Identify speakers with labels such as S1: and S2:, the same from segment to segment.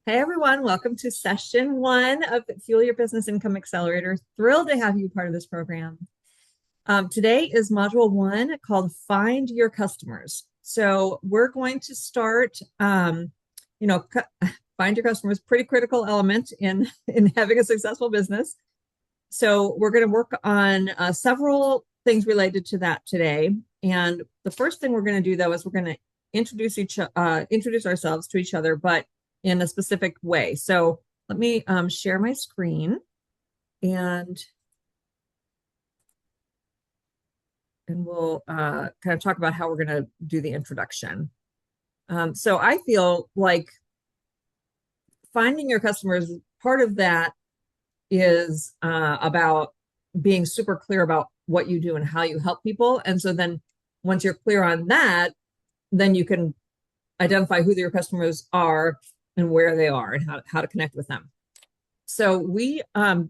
S1: Hey everyone, welcome to session one of Fuel Your Business Income Accelerator. Thrilled to have you part of this program. Today is module one called Find Your Customers. So we're going to start, find your customers, pretty critical element in having a successful business. So we're going to work on several things related to that today. And the first thing we're going to do though is we're going to introduce ourselves to each other, but in a specific way. So let me share my screen and we'll kind of talk about how we're going to do the introduction. So I feel like finding your customers, part of that is about being super clear about what you do and how you help people. And so then once you're clear on that, then you can identify who your customers are and where they are and how to connect with them. So we have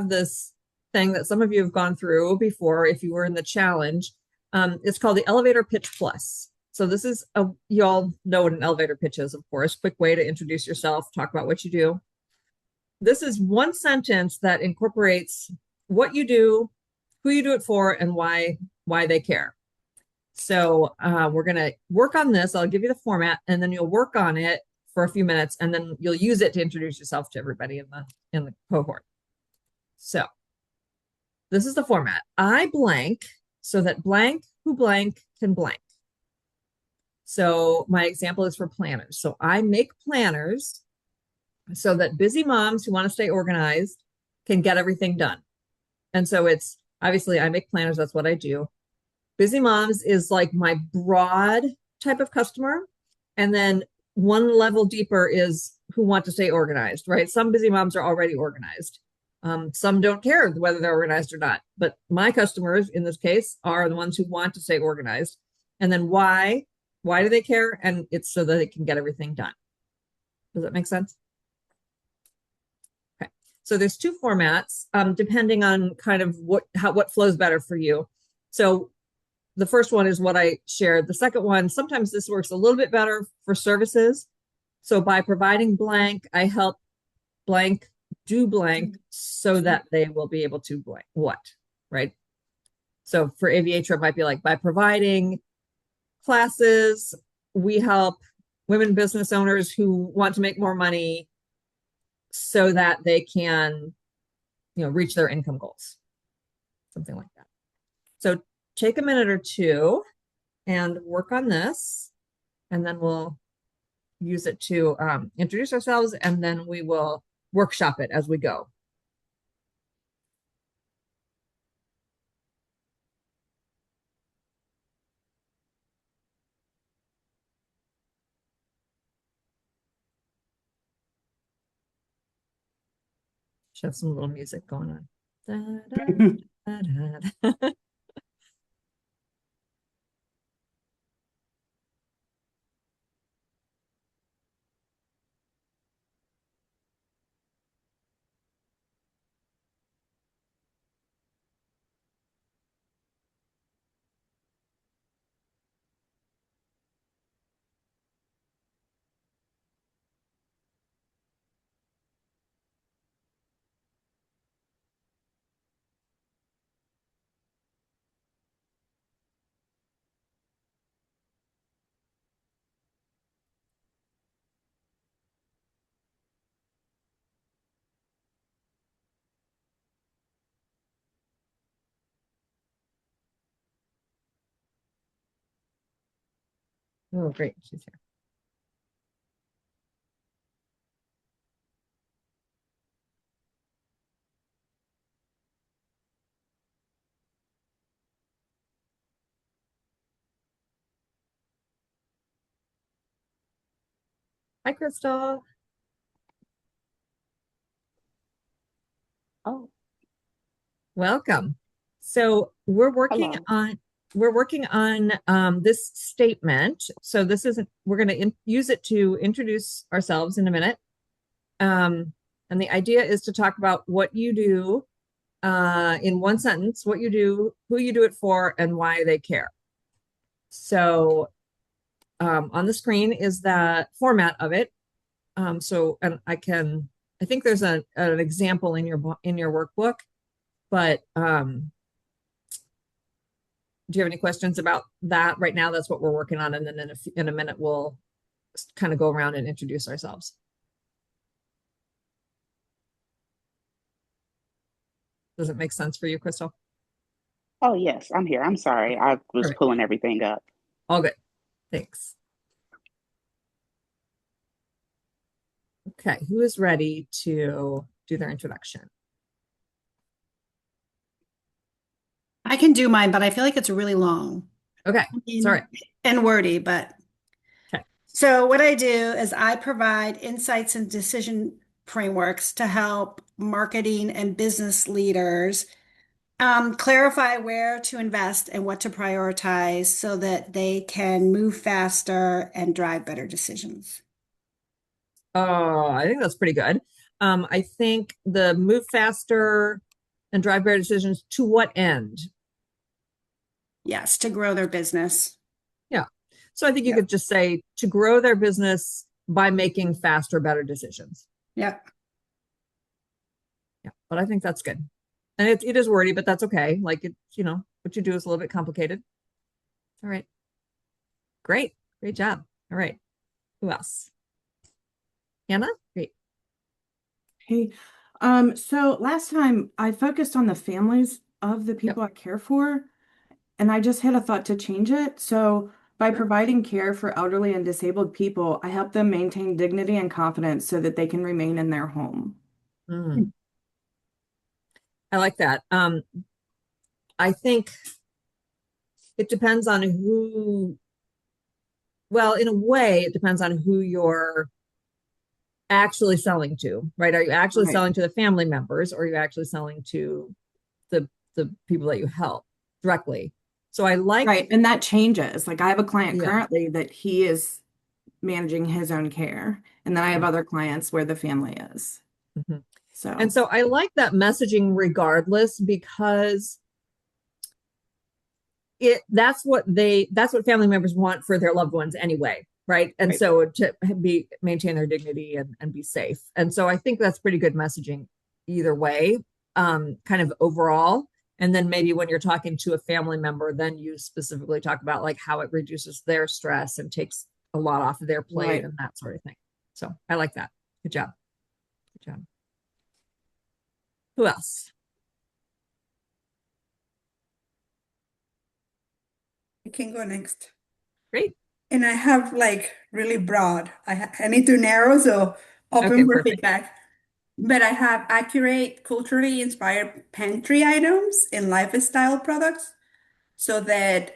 S1: this thing that some of you have gone through before if you were in the challenge. It's called the Elevator Pitch Plus. So this is, you all know what an elevator pitch is, of course, quick way to introduce yourself, talk about what you do. This is one sentence that incorporates what you do, who you do it for, and why they care. So we're going to work on this. I'll give you the format, and then you'll work on it for a few minutes, and then you'll use it to introduce yourself to everybody in the cohort. So this is the format. I blank so that blank who blank can blank. So my example is for planners. So I make planners so that busy moms who want to stay organized can get everything done. And so it's obviously I make planners. That's what I do. Busy moms is like my broad type of customer. And then one level deeper is who want to stay organized, right? Some busy moms are already organized. Some don't care whether they're organized or not. But my customers in this case are the ones who want to stay organized. And then why? Why do they care? And it's so that they can get everything done. Does that make sense? Okay. So there's two formats depending on kind of what flows better for you. So the first one is what I shared. The second one, sometimes this works a little bit better for services. So by providing blank, I help blank do blank so that they will be able to blank what, right? So for Aviatra, it might be like by providing classes, we help women business owners who want to make more money so that they can, reach their income goals, something like that. So take a minute or two and work on this, and then we'll use it to introduce ourselves, and then we will workshop it as we go. Should have some little music going on. Da, da, da, da. Oh, great. She's here. Hi, Crystal.
S2: Oh,
S1: Welcome. So
S2: hello.
S1: we're working on this statement. So this isn't we're going to use it to introduce ourselves in a minute. And the idea is to talk about what you do in one sentence, what you do, who you do it for, and why they care. So on the screen is the format of it. So, and I think there's an example in your workbook, but do you have any questions about that right now? That's what we're working on. And then in a minute, we'll kind of go around and introduce ourselves. Does it make sense for you, Crystal?
S2: Oh, yes, I'm here. I'm sorry. I
S1: All
S2: was
S1: right.
S2: pulling everything up.
S1: All good. Thanks. Okay. Who is ready to do their introduction?
S3: I can do mine, but I feel like it's really long
S1: Okay. Sorry.
S3: and wordy. But
S1: Okay.
S3: so what I do is I provide insights and decision frameworks to help marketing and business leaders clarify where to invest and what to prioritize so that they can move faster and drive better decisions.
S1: Oh, I think that's pretty good. I think the move faster and drive better decisions to what end?
S3: Yes, to grow their business.
S1: Yeah. So I think you
S3: Yep.
S1: could just say to grow their business by making faster, better decisions.
S3: Yep.
S1: Yeah. But I think that's good. And it is wordy, but that's okay. Like what you do is a little bit complicated. All right. Great. Great job. All right. Who else? Hannah? Great.
S4: Hey, so last time I focused on the families of the
S1: Yep.
S4: people I care for, and I just had a thought to change it. So by
S1: Sure.
S4: providing care for elderly and disabled people, I help them maintain dignity and confidence so that they can remain in their home.
S1: Mm, I like that. I think it depends on well, in a way, it depends on who you're actually selling to, right? Are you actually
S4: Right.
S1: selling to the family members or are you actually selling to the people that you help directly? So I like,
S4: Right. And that changes. Like I have a client
S1: yeah,
S4: currently that he is managing his own care. And then I have
S1: yeah.
S4: other clients where the family is.
S1: Mhm. And
S4: So,
S1: so I like that messaging regardless because that's what family members want for their loved ones anyway, right? And
S4: right.
S1: so to be maintain their dignity and be safe. And so I think that's pretty good messaging either way, kind of overall. And then maybe when you're talking to a family member, then you specifically talk about like how it reduces their stress and takes a lot off of their plate
S4: Right.
S1: and that sort of thing. So I like that. Good job. Good job. Who else?
S5: I can go next.
S1: Great.
S5: And I have like really broad. I need to narrow, so
S1: Okay,
S5: open for
S1: perfect.
S5: feedback. But I have accurate, culturally inspired pantry items and lifestyle products so that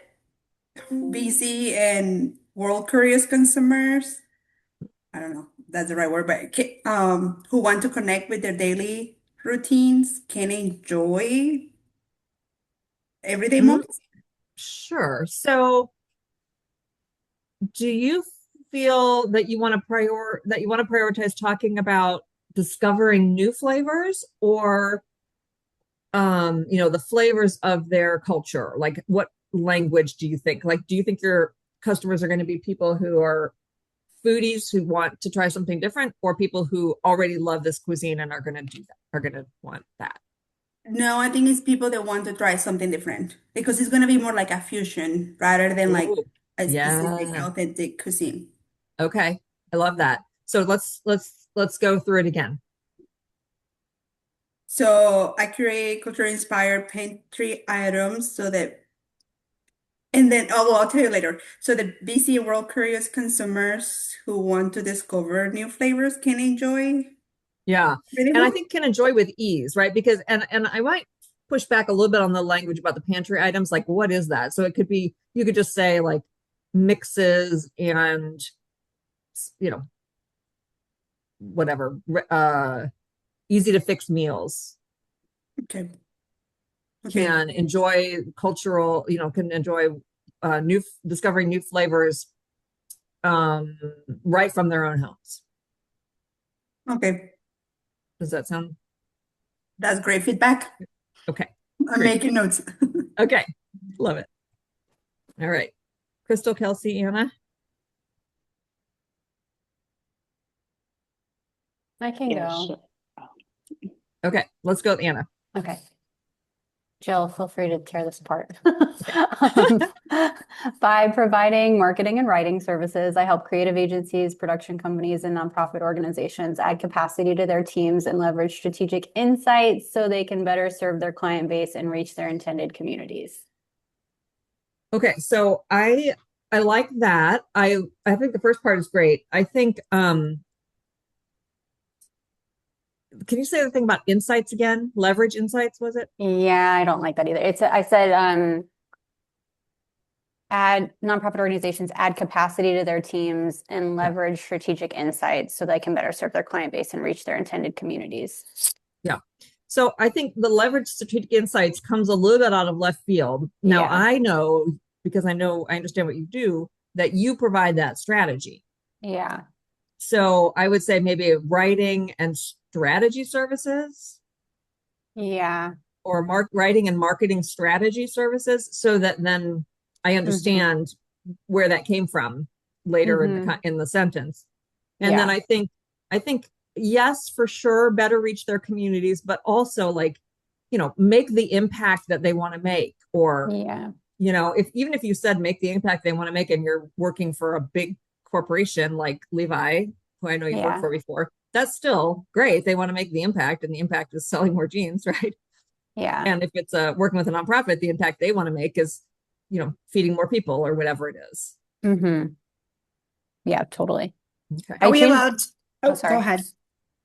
S5: busy and world curious consumers, I don't know, if that's the right word, but who want to connect with their daily routines can enjoy everyday
S1: Mhm.
S5: moments.
S1: Sure. So do you feel that you want to prioritize talking about discovering new flavors or the flavors of their culture? Like what language do you think? Like do you think your customers are going to be people who are foodies who want to try something different or people who already love this cuisine and are going to want that?
S5: No, I think it's people that want to try something different because it's going to be more like a fusion rather than like
S1: Ooh,
S5: a specific
S1: yeah.
S5: authentic cuisine.
S1: Okay. I love that. So let's go through it again.
S5: So I create culture inspired pantry items so that, and then, oh, well, I'll tell you later. So the busy world curious consumers who want to discover new flavors can enjoy
S1: Yeah.
S5: really
S1: And I
S5: well.
S1: think can enjoy with ease, right? Because and I might push back a little bit on the language about the pantry items. Like, what is that? So it could be you could just say like mixes and you know, whatever, easy to fix meals
S5: Okay. Okay.
S1: can enjoy can enjoy new discovering new flavors right from their own homes.
S5: Okay.
S1: Does that sound
S5: That's great feedback.
S1: okay?
S5: I'm
S1: Great.
S5: making notes.
S1: Okay. Love it. All right. Crystal, Kelsey, Anna.
S6: I can
S2: Yeah,
S6: go.
S2: sure. Oh,
S1: Okay, let's go with Anna.
S6: Okay. Jill, feel free to tear this apart.
S1: Okay.
S6: By providing marketing and writing services, I help creative agencies, production companies, and nonprofit organizations add capacity to their teams and leverage strategic insights so they can better serve their client base and reach their intended communities.
S1: Okay, so I like that. I think the first part is great. I think can you say the thing about insights again? Leverage insights, was it?
S6: Yeah, I don't like that either. I said add nonprofit organizations add capacity to their teams and
S1: Yeah.
S6: leverage strategic insights so they can better serve their client base and reach their intended communities.
S1: Yeah. So I think the leverage strategic insights comes a little bit out of left field. Now
S6: Yeah.
S1: I know, because I understand what you do, that you provide that strategy.
S6: Yeah.
S1: So I would say maybe writing and strategy services,
S6: Yeah.
S1: or writing and marketing strategy services, so that then I
S6: Mm-hmm.
S1: understand where that came from later
S6: Mm-hmm.
S1: in the sentence. And then
S6: Yeah.
S1: I think yes, for sure, better reach their communities, but also, like, make the impact that they want to make. Or,
S6: Yeah.
S1: if even if you said make the impact they want to make and you're working for a big corporation like Levi, who I know you've worked
S6: Yeah.
S1: for before, that's still great. They want to make the impact, and the impact is selling more jeans, right?
S6: Yeah.
S1: And if it's working with a nonprofit, the impact they want to make is, feeding more people or whatever it is.
S6: Mm-hmm. Yeah, totally.
S1: Okay.
S3: Are
S6: I
S3: we
S6: changed.
S3: allowed?
S6: Oh,
S3: Oh, go
S6: sorry.
S3: ahead.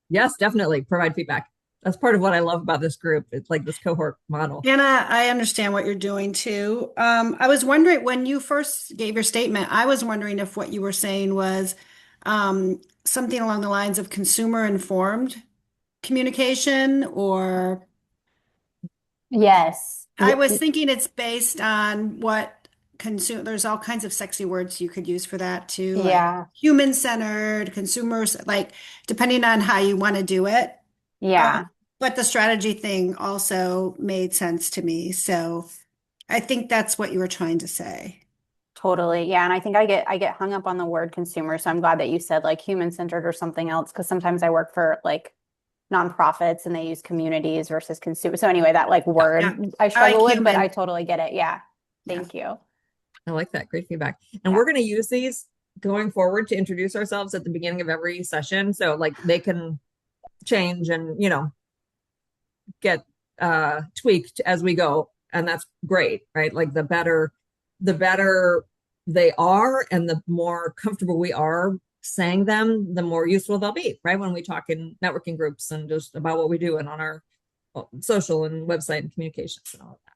S1: Yes, definitely provide feedback. That's part of what I love about this group. It's like this cohort model.
S3: Anna, I understand what you're doing too. I was wondering when you first gave your statement, I was wondering if what you were saying was something along the lines of consumer informed communication, or
S6: Yes.
S3: I was thinking it's based on what there's all kinds of sexy words you could use for that too, like
S6: Yeah.
S3: human centered, consumers, like depending on how you want to do it.
S6: Yeah.
S3: But the strategy thing also made sense to me. So I think that's what you were trying to say.
S6: Totally. Yeah. And I think I get hung up on the word consumer. So I'm glad that you said like human centered or something else, because sometimes I work for like nonprofits and they use communities versus consumer. So anyway, that like
S3: Yeah, yeah.
S6: word I
S3: I like
S6: struggle with, but I
S3: human.
S6: totally get it. Yeah.
S3: Yeah.
S6: Thank you.
S1: I like that. Great feedback. And
S6: Yeah.
S1: we're going to use these going forward to introduce ourselves at the beginning of every session. So, like, they can change and, get tweaked as we go. And that's great, right? Like, the better they are and the more comfortable we are saying them, the more useful they'll be, right? When we talk in networking groups and just about what we do and on our social and website and communications and all of that.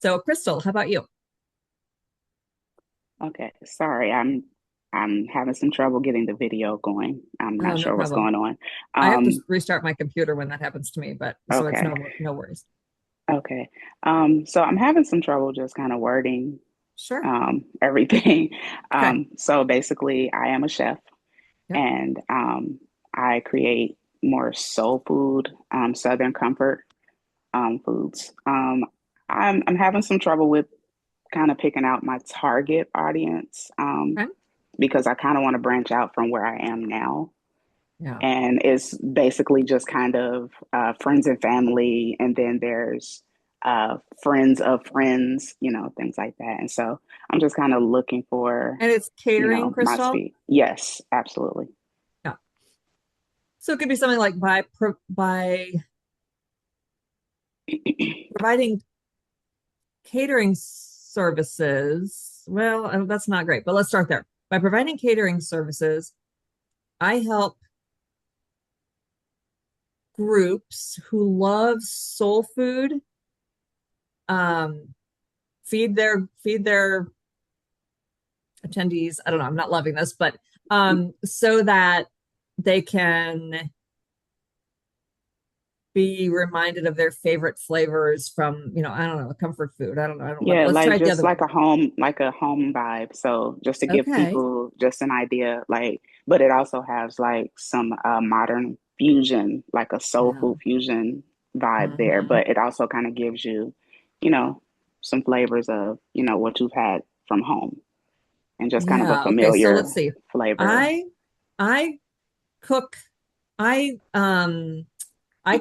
S1: So, Crystal, how about you?
S2: okay. Sorry, I'm having some trouble getting the video going. I'm
S1: Oh,
S2: not
S1: no
S2: sure what's
S1: problem.
S2: going on.
S1: I have to restart my computer when that happens to me, but so it's
S2: Okay.
S1: no worries.
S2: Okay. So I'm having some trouble just kind of wording
S1: Sure.
S2: everything.
S1: Okay.
S2: So basically, I am a chef,
S1: Yep.
S2: and I create more soul food, Southern comfort foods. I'm having some trouble with kind of picking out my target audience,
S1: Okay.
S2: because I kind of want to branch out from where I am now.
S1: Yeah.
S2: And it's basically just kind of friends and family, and then there's friends of friends, things like that. And so I'm just kind of looking for,
S1: And it's catering,
S2: my
S1: Crystal.
S2: speed. Yes, absolutely.
S1: Yeah. So it could be something like by providing catering services. Well, that's not great, but let's start there. By providing catering services, I help groups who love soul food um, feed their attendees. I don't know, I'm not loving this, but so that they can be reminded of their favorite flavors from, I don't know, comfort food. I don't know.
S2: Yeah,
S1: Let's
S2: like
S1: try it the
S2: just
S1: other way.
S2: like a home vibe. So just to give
S1: Okay.
S2: people just an idea, like, but it also has like some modern fusion, like a soul
S1: Yeah.
S2: food fusion vibe there.
S1: Mhm.
S2: But it also kind of gives you, you know, some flavors of, what you've had from home, and just kind of a
S1: Yeah. Okay. So let's
S2: familiar
S1: see.
S2: flavor.
S1: I I cook I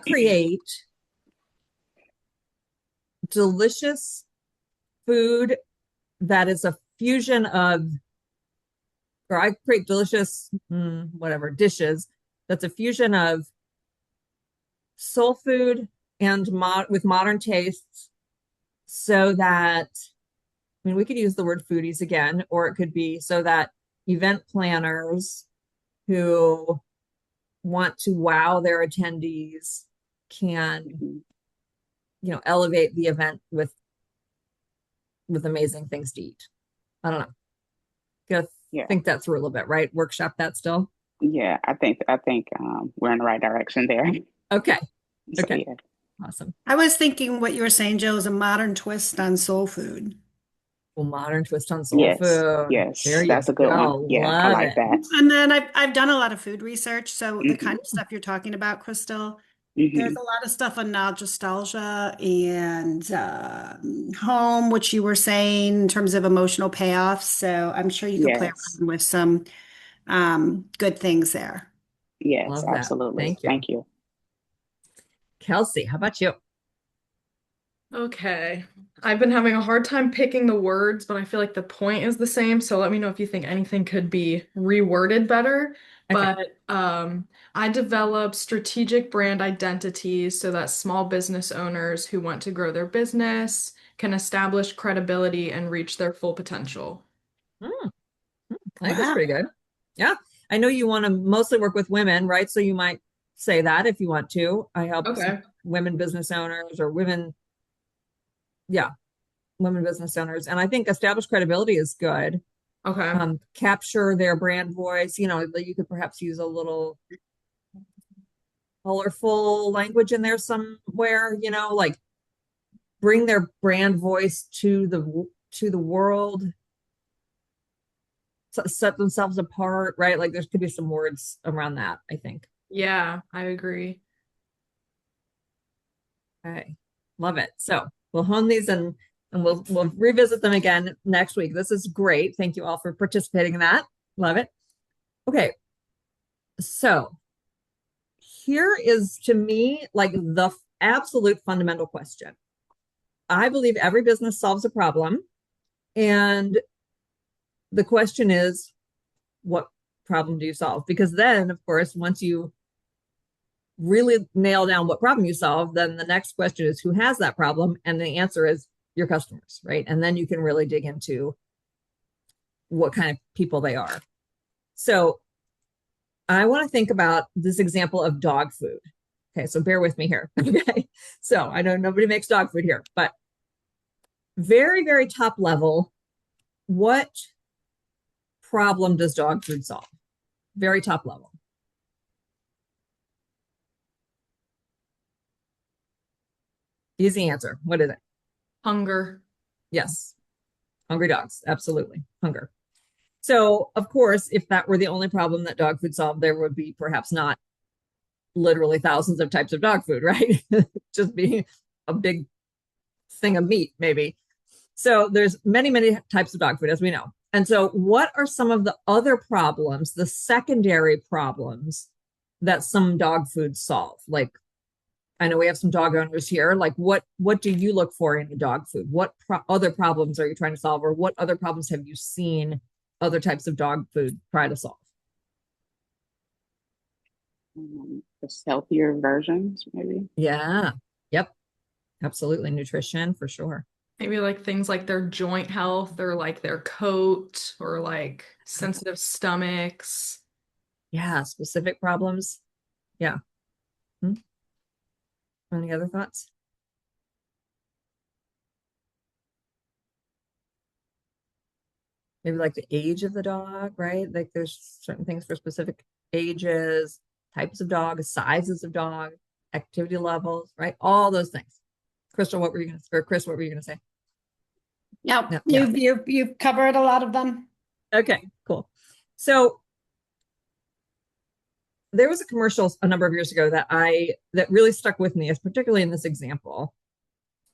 S1: create delicious food that is a fusion of, or I create delicious whatever dishes that's a fusion of soul food and with modern tastes, so that, I mean, we could use the word foodies again, or it could be so that event planners who want to wow their attendees can,
S2: Mhm.
S1: elevate the event with amazing things to eat. I don't know. Gotta
S2: Yeah.
S1: think that through a little bit, right? Workshop that still.
S2: Yeah, I think we're in the right direction there.
S1: Okay.
S2: So
S1: Okay.
S2: yeah.
S1: Awesome.
S3: I was thinking what you were saying, Jill, is a modern twist on soul food.
S1: Well, modern twist on soul
S2: Yes.
S1: food. There
S2: Yes.
S1: you
S2: That's a good one.
S1: go.
S2: Yeah, I
S1: Love
S2: like
S1: it.
S2: that.
S3: And then I've done a lot of food research. So the kind
S2: Hmm.
S3: of stuff you're talking about, Crystal, there's
S2: Hmm.
S3: a lot of stuff on nostalgia and home, which you were saying in terms of emotional payoffs. So I'm sure you could play
S2: Yes.
S3: around with some good things there.
S2: Yes,
S1: Love that.
S2: absolutely.
S1: Thank you.
S2: Thank you.
S1: Kelsey, how about you?
S7: Okay. I've been having a hard time picking the words, but I feel like the point is the same. So let me know if you think anything could be reworded better.
S1: Okay.
S7: But I develop strategic brand identities so that small business owners who want to grow their business can establish credibility and reach their full potential.
S1: Hmm. I think that's
S3: Wow.
S1: pretty good. Yeah. I know you want to mostly work with women, right? So you might say that if you want to. I help some
S7: Okay.
S1: women business owners or women, yeah, women business owners. And I think established credibility is good.
S7: Okay.
S1: Capture their brand voice. You could perhaps use a little colorful language in there somewhere, like bring their brand voice to the world, set themselves apart, right? Like there could be some words around that, I think.
S7: Yeah, I agree.
S1: Okay. Love it. So we'll hone these and we'll revisit them again next week. This is great. Thank you all for participating in that. Love it. Okay. So here is to me like the absolute fundamental question. I believe every business solves a problem. And the question is, what problem do you solve? Because then, of course, once you really nail down what problem you solve, then the next question is who has that problem? And the answer is your customers, right? And then you can really dig into what kind of people they are. So I want to think about this example of dog food. Okay, so bear with me here. Okay, so I know nobody makes dog food here, but very, very top level, what problem does dog food solve? Very top level. Easy answer. What is it?
S7: Hunger.
S1: Yes. Hungry dogs. Absolutely. Hunger. So, of course, if that were the only problem that dog food solved, there would be perhaps not literally thousands of types of dog food, right? Just be a big thing of meat, maybe. So there's many, many types of dog food, as we know. And so what are some of the other problems, the secondary problems that some dog foods solve? Like, I know we have some dog owners here. Like, what do you look for in a dog food? What other problems are you trying to solve, or what other problems have you seen other types of dog food try to solve?
S2: Just healthier versions, maybe.
S1: Yeah. Yep. Absolutely. Nutrition for sure.
S7: Maybe like things like their joint health or like their coat or like sensitive stomachs.
S1: Yeah. Specific problems. Yeah. Hmm. Any other thoughts? Maybe like the age of the dog, right? Like there's certain things for specific ages, types of dog, sizes of dog, activity levels, right? All those things. Crystal, what were you going to, or Chris, what were you going to say?
S3: Yep.
S1: No, yeah.
S3: You've covered a lot of them.
S1: Okay, cool. So there was a commercial a number of years ago that really stuck with me, particularly in this example,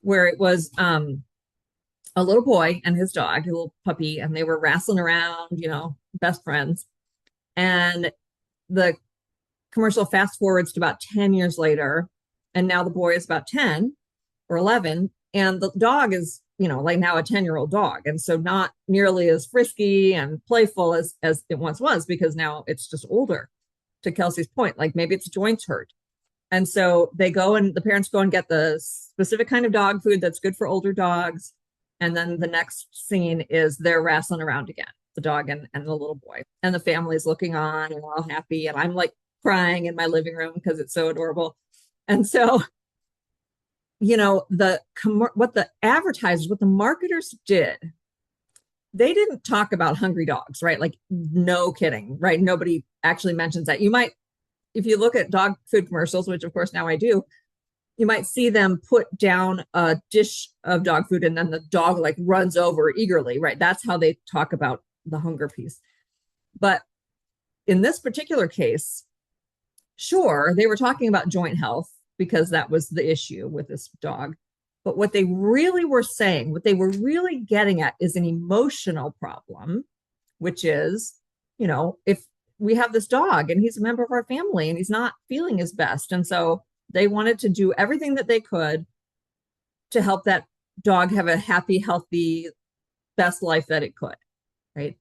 S1: where it was a little boy and his dog, a little puppy, and they were wrestling around, best friends. And the commercial fast forwards to about 10 years later, and now the boy is about 10 or 11, and the dog is, like now a 10-year-old dog. And so not nearly as frisky and playful as it once was, because now it's just older, to Kelsey's point. Like maybe its joints hurt. And so the parents go and get the specific kind of dog food that's good for older dogs. And then the next scene is they're wrestling around again, the dog and the little boy. And the family's looking on and we're all happy. And I'm like crying in my living room because it's so adorable. And so, what the advertisers, what the marketers did, they didn't talk about hungry dogs, right? Like, no kidding, right? Nobody actually mentions that. You might, if you look at dog food commercials, which of course now I do, you might see them put down a dish of dog food and then the dog like runs over eagerly, right? That's how they talk about the hunger piece. But in this particular case, sure, they were talking about joint health because that was the issue with this dog. But what they really were saying, what they were really getting at, is an emotional problem, which is, if we have this dog and he's a member of our family and he's not feeling his best. And so they wanted to do everything that they could to help that dog have a happy, healthy, best life that it could, right?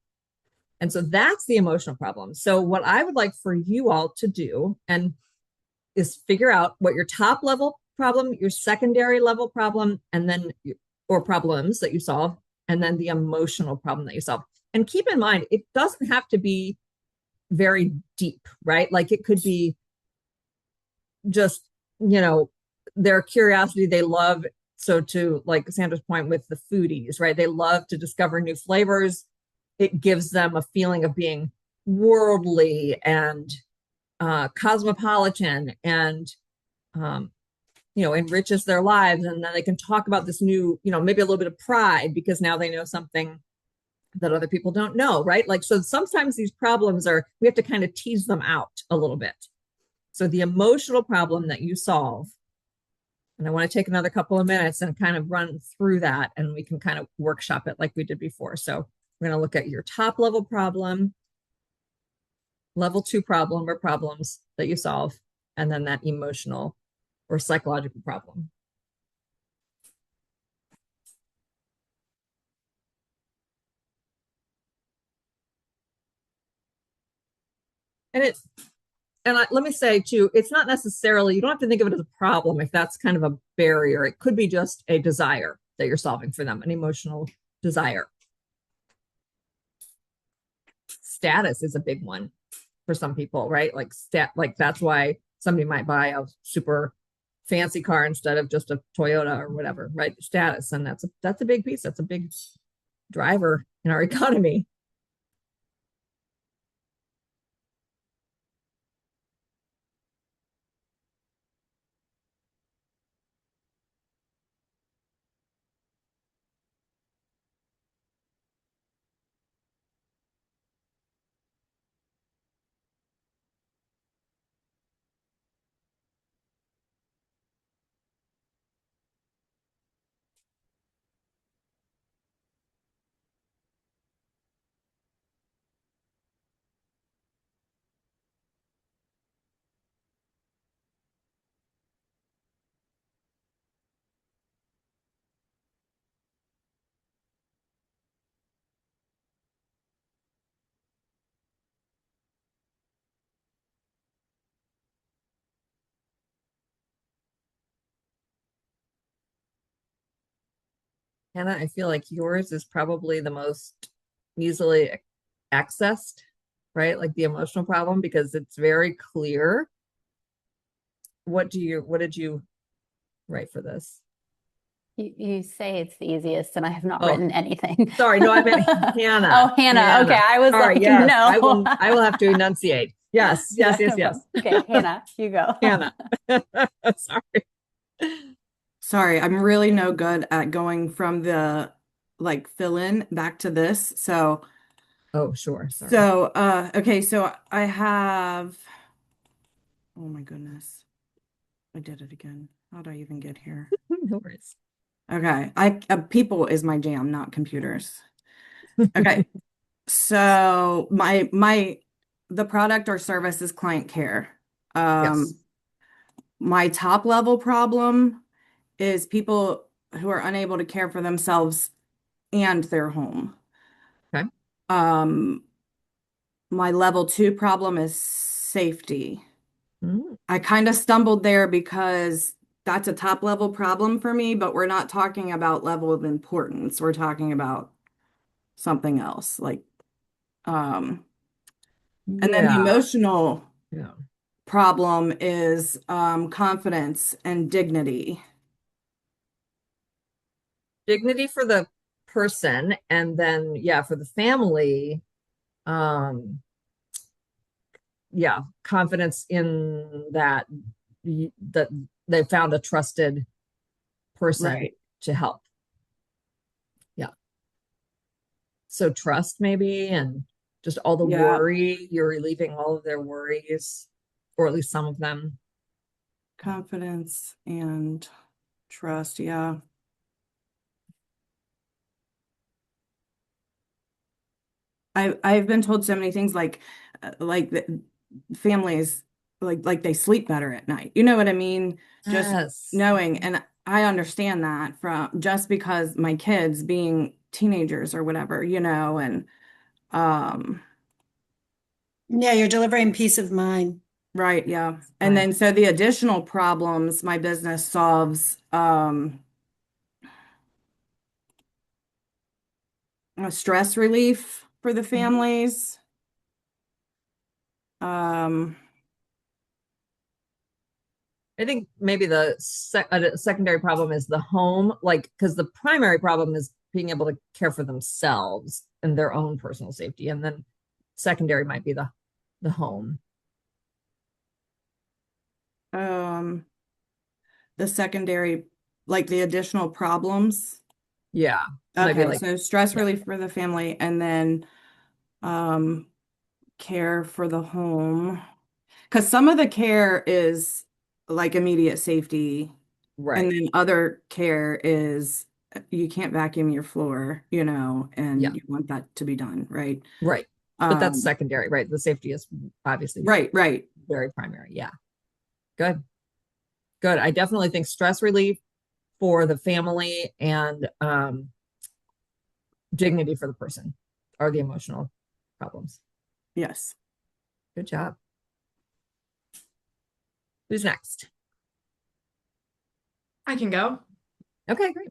S1: And so that's the emotional problem. So what I would like for you all to do is figure out what your top level problem, your secondary level problem, and then or problems that you solve, and then the emotional problem that you solve. And keep in mind, it doesn't have to be very deep, right? Like it could be just, their curiosity, they love. So to like Sandra's point with the foodies, right? They love to discover new flavors. It gives them a feeling of being worldly and cosmopolitan and, enriches their lives. And then they can talk about this new, maybe a little bit of pride because now they know something that other people don't know, right? Like, so sometimes these problems we have to kind of tease them out a little bit. So the emotional problem that you solve, and I want to take another couple of minutes and kind of run through that, and we can kind of workshop it like we did before. So we're going to look at your top level problem, level 2 problem or problems that you solve, and then that emotional or psychological problem. Let me say too, it's not necessarily, you don't have to think of it as a problem if that's kind of a barrier. It could be just a desire that you're solving for them, an emotional desire. Status is a big one for some people, right? Like that's why somebody might buy a super fancy car instead of just a Toyota or whatever, right? Status. And that's a big piece. That's a big driver in our economy. Hannah, I feel like yours is probably the most easily accessed, right? Like the emotional problem, because it's very clear. What did you write for this?
S6: You say it's the easiest, and I have not written anything.
S1: Sorry, no, I meant Hannah.
S6: Oh, Hannah. Okay, I was
S1: sorry,
S6: like,
S1: yes,
S6: no.
S1: I will have to enunciate. Yes.
S6: Okay, Hannah, you go.
S1: Hannah.
S4: Sorry, I'm really no good at going from the like fill in back to this. So,
S1: oh, sure. Sorry.
S4: So, okay, so I have, oh my goodness, I did it again. How did I even get here?
S1: No worries.
S4: Okay, people is my jam, not computers. Okay, so the product or service is client care.
S1: Yes.
S4: My top level problem is people who are unable to care for themselves and their home.
S1: Okay.
S4: Um, my level two problem is safety.
S1: Mm,
S4: I kind of stumbled there because that's a top level problem for me, but we're not talking about level of importance. We're talking about something else. Um, and then the
S1: yeah.
S4: emotional
S1: Yeah.
S4: problem is confidence and dignity.
S1: Dignity for the person, and then yeah, for the family, um, yeah, confidence in that they found a trusted person
S4: Right.
S1: to help. Yeah. So trust maybe, and just all the
S4: Yeah.
S1: worry, you're relieving all of their worries, or at least some of them.
S4: Confidence and trust. Yeah. I've been told so many things like families like they sleep better at night. You know what I mean? Just
S1: Yes.
S4: knowing, and I understand that from just because my kids being teenagers or whatever, and um
S3: Yeah, you're delivering peace of mind.
S4: right, yeah. And
S1: Right.
S4: then so the additional problems my business solves stress relief for the
S1: Mhm.
S4: families. Um
S1: I think maybe the secondary problem is the home, like, because the primary problem is being able to care for themselves and their own personal safety. And then secondary might be the home.
S4: um the secondary like the additional problems.
S1: Yeah. So maybe
S4: Okay,
S1: like,
S4: so stress
S1: yeah,
S4: relief for the family and then um care for the home. Because some of the care is like immediate safety, and
S1: right.
S4: then other care is you can't vacuum your floor,
S1: Yeah,
S4: and you want that to be done, right?
S1: right. But that's
S4: Um,
S1: secondary, right? The safety is obviously
S4: right, right.
S1: very primary. Yeah. Good. Good. I definitely think stress relief for the family and dignity for the person are the emotional problems.
S4: Yes.
S1: Good job. Who's next?
S7: I can go.
S1: Okay, great.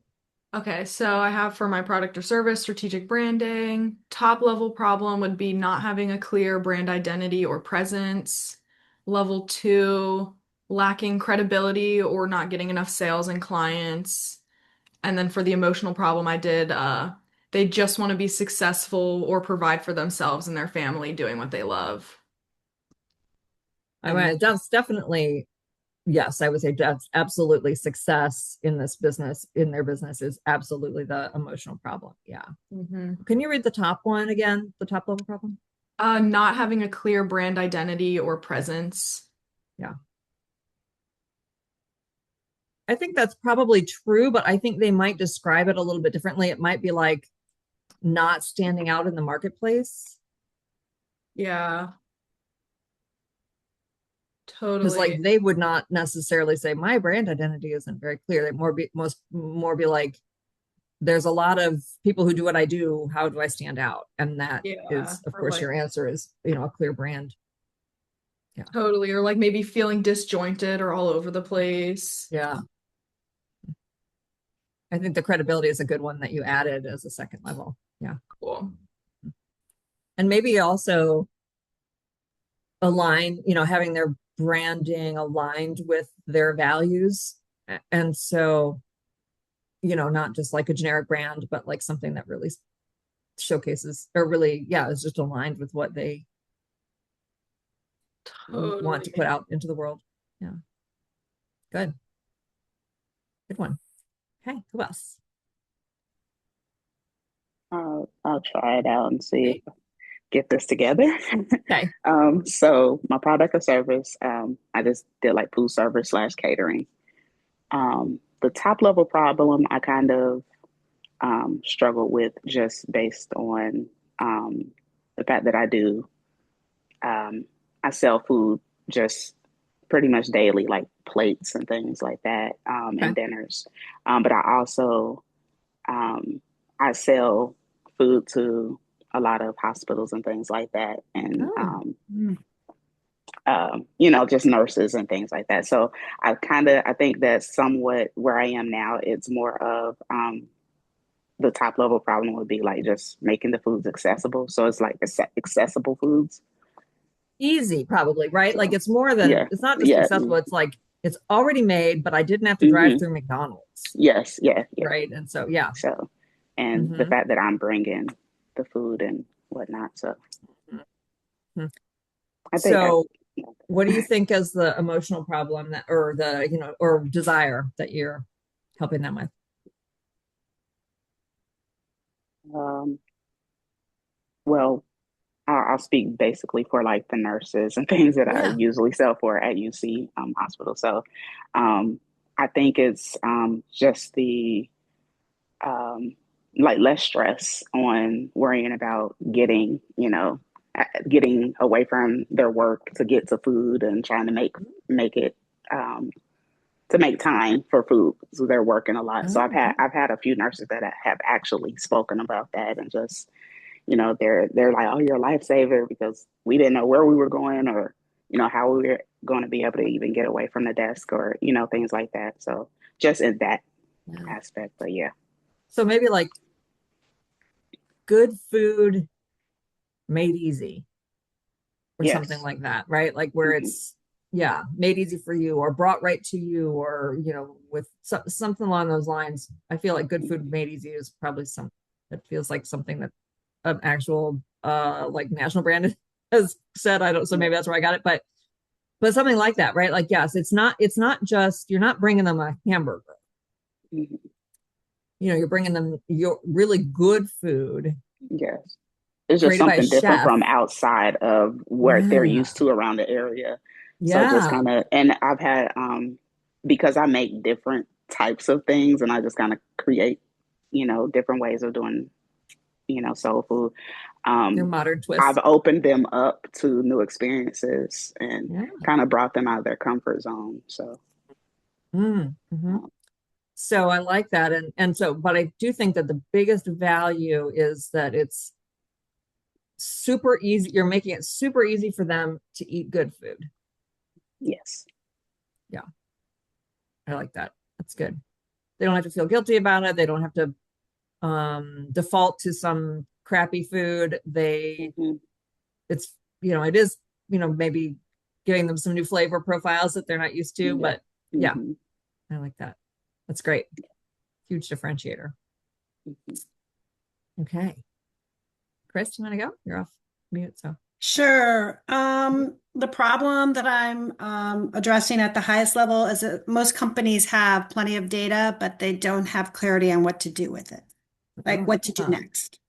S7: Okay, so I have for my product or service, strategic branding. Top level problem would be not having a clear brand identity or presence. Level two, lacking credibility or not getting enough sales and clients. And then for the emotional problem, I did they just want to be successful or provide for themselves and their family doing what they love.
S1: I mean, that's definitely, yes, I would say that's absolutely success in this business, in their business is absolutely the emotional problem. Yeah.
S7: Hmm.
S1: Can you read the top one again? The top level problem?
S7: Not having a clear brand identity or presence.
S1: Yeah. I think that's probably true, but I think they might describe it a little bit differently. It might be like not standing out in the marketplace.
S7: Yeah,
S1: Because like
S7: totally.
S1: they would not necessarily say my brand identity isn't very clear. They more be like, there's a lot of people who do what I do. How do I stand out? And that
S7: Yeah,
S1: is, of
S7: or
S1: course,
S7: like
S1: your answer is, a clear brand. Yeah.
S7: totally, or like maybe feeling disjointed or all over the place.
S1: Yeah. I think the credibility is a good one that you added as a second level. Yeah.
S7: Cool.
S1: And maybe also align, having their branding aligned with their values. And so, not just like a generic brand, but like something that really showcases or really, yeah, is just aligned with what they want to put
S7: Totally.
S1: out into the world. Yeah. Good. Good one. Okay. Who else?
S2: I'll try it out and see if
S1: Great.
S2: I get this together.
S1: Okay.
S2: So my product or service, I just did like food service slash catering. The top level problem I kind of struggle with just based on the fact that um, I sell food just pretty much daily, like plates and things like that,
S1: Okay.
S2: and dinners. But I also um, I sell food to a lot of hospitals and things like that, and
S1: Oh.
S2: just nurses and things like that. So I think that somewhat where I am now, it's more of the top level problem would be like just making the foods accessible. So it's like accessible foods.
S1: Easy, probably, right? Like
S2: So
S1: it's more than
S2: yeah,
S1: it's not just
S2: yeah,
S1: accessible, it's like it's already made, but I didn't have to drive
S2: hmm
S1: through McDonald's,
S2: yes, yeah, yeah.
S1: right? And so yeah.
S2: So, and the
S1: Hmm.
S2: fact that I'm bringing the food and whatnot. So I think
S1: So what do you think is the emotional problem that or the, or desire that you're helping them with?
S2: um, well, I'll speak basically for like the nurses and things that I
S1: Yeah.
S2: usually sell for at UC hospital. So um, I think it's just the um, like less stress on worrying about getting away from their work to get to food and trying to make it um, to make time for food. So they're working a lot. So
S1: Oh, yeah.
S2: I've had a few nurses that have actually spoken about that and just they're like, oh, you're a lifesaver because we didn't know where we were going or how we were going to be able to even get away from the desk or things like that. So just in that
S1: Yeah.
S2: aspect, but yeah.
S1: So maybe like good food made easy or something
S2: Yes.
S1: like that, right? Like where
S2: Hmm.
S1: it's, yeah, made easy for you or brought right to you or, with something along those lines. I feel like good food made easy is probably some that feels like something that an actual like national brand has said. I don't, so
S2: Yeah.
S1: maybe that's where I got it, but something like that, right? Like, yes, it's not just, you're not bringing them a hamburger.
S2: Hmm.
S1: You're bringing them your really good food
S2: Yes. It's just
S1: created by a
S2: something different
S1: chef.
S2: from outside of what they're
S1: Yeah.
S2: used to around the area. So just
S1: Yeah.
S2: kind of, and I've had, because I make different types of things and I just kind of create, different ways of doing, soul food.
S1: Your
S2: Um,
S1: modern
S2: I've
S1: twist.
S2: opened them up to new experiences and
S1: Yeah.
S2: kind of brought them out of their comfort zone. So,
S1: Mm-hmm.
S2: um,
S1: So I like that. And so, but I do think that the biggest value is that it's super easy. You're making it super easy for them to eat good food.
S2: yes.
S1: Yeah, I like that. That's good. They don't have to feel guilty about it. They don't have to default to some crappy food.
S2: Hmm.
S1: It's, it is, maybe giving them some new flavor profiles that they're not used to.
S2: Yeah.
S1: But yeah,
S2: Hmm.
S1: I like that. That's great. Huge differentiator. Okay. Chris, do you want to go? You're off mute. So,
S3: Sure. The problem that I'm addressing at the highest level is that most companies have plenty of data, but they don't have clarity on what to do with it, like what to do
S1: uh,
S3: next.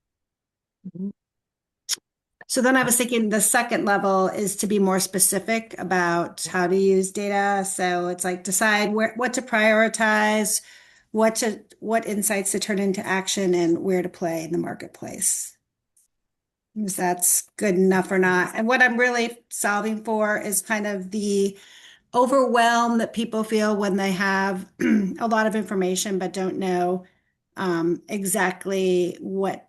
S3: So then I was thinking the second level is to be more specific about how to use data. So it's like decide what to prioritize, what insights to turn into action, and where to play in the marketplace. If that's good enough or not. And what I'm really solving for is kind of the overwhelm that people feel when they have a lot of information but don't know exactly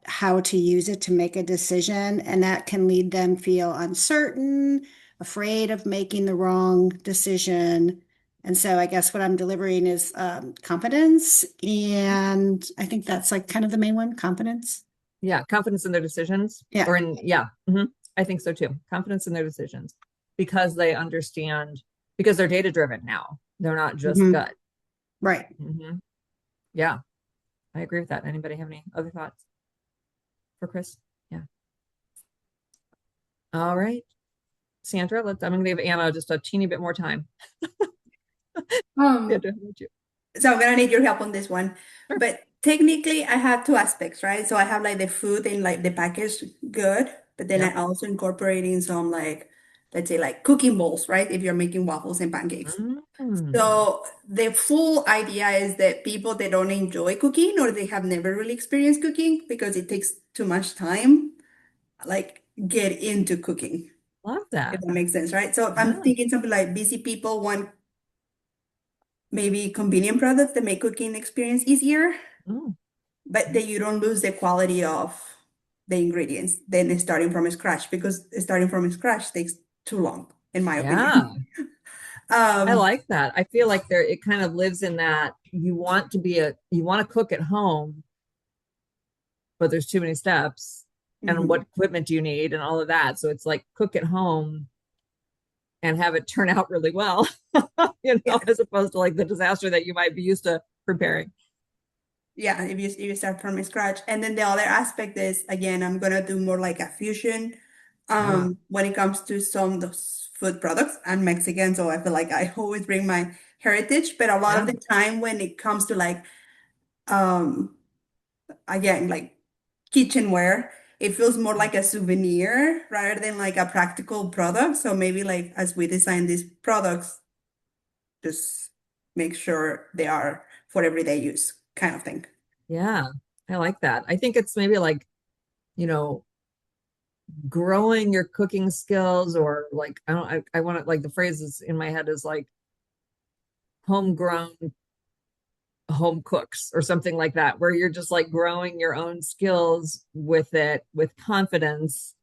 S3: how to use it to make a decision, and that can lead them feel uncertain, afraid of making the wrong decision. And so I guess what I'm delivering is confidence, and I think that's like kind of the main one, confidence.
S1: yeah, confidence in their decisions
S3: Yeah.
S1: or in, yeah, I think so too. Confidence in their decisions because they understand, because they're data driven now. They're not just
S3: Mhm.
S1: gut.
S3: Right.
S1: Yeah, I agree with that. Anybody have any other thoughts for Chris? Yeah. All right. Sandra, I'm going to give Anna just a teeny bit more time.
S5: Um,
S1: Sandra, how about you?
S5: so I'm gonna need your help on this one.
S1: Sure.
S5: But technically, I have two aspects, right? So I have like the food and like the packaged good, but then I
S1: Yep.
S5: also incorporate in some like, let's say like cooking bowls, right? If you're making waffles and pancakes.
S1: Mm.
S5: So the full idea is that people that don't enjoy cooking or they have never really experienced cooking because it takes too much time, like get into cooking.
S1: Love
S5: if
S1: that.
S5: that makes sense, right? So I'm
S1: Yeah.
S5: thinking something like busy people want maybe convenient products that make cooking experience easier,
S1: Oh,
S5: but that you don't lose the quality of the ingredients then starting from scratch, because starting from scratch takes too long, in my
S1: yeah.
S5: opinion.
S1: I
S5: Um,
S1: like that. I feel like there it kind of lives in that you want to cook at home, but there's too many steps. And what
S5: mhm.
S1: equipment do you need and all of that. So it's like cook at home and have it turn out really well,
S5: Yeah,
S1: as opposed to like the disaster that you might be used to preparing.
S5: yeah, if you start from scratch. And then the other aspect is, again, I'm gonna do more like a fusion
S1: Yeah.
S5: when it comes to some of those food products. I'm Mexican, so I feel like I always bring my heritage, but a lot of
S1: Yeah.
S5: the time when it comes to like um again, like kitchenware, it feels more like a souvenir rather than like a practical product. So maybe like as we design these products, just make sure they are for everyday use kind of thing.
S1: Yeah. I like that. I think it's maybe like, you know, growing your cooking skills or like, I want to like the phrases in my head is like homegrown home cooks or something like that, where you're just like growing your own skills with it, with confidence,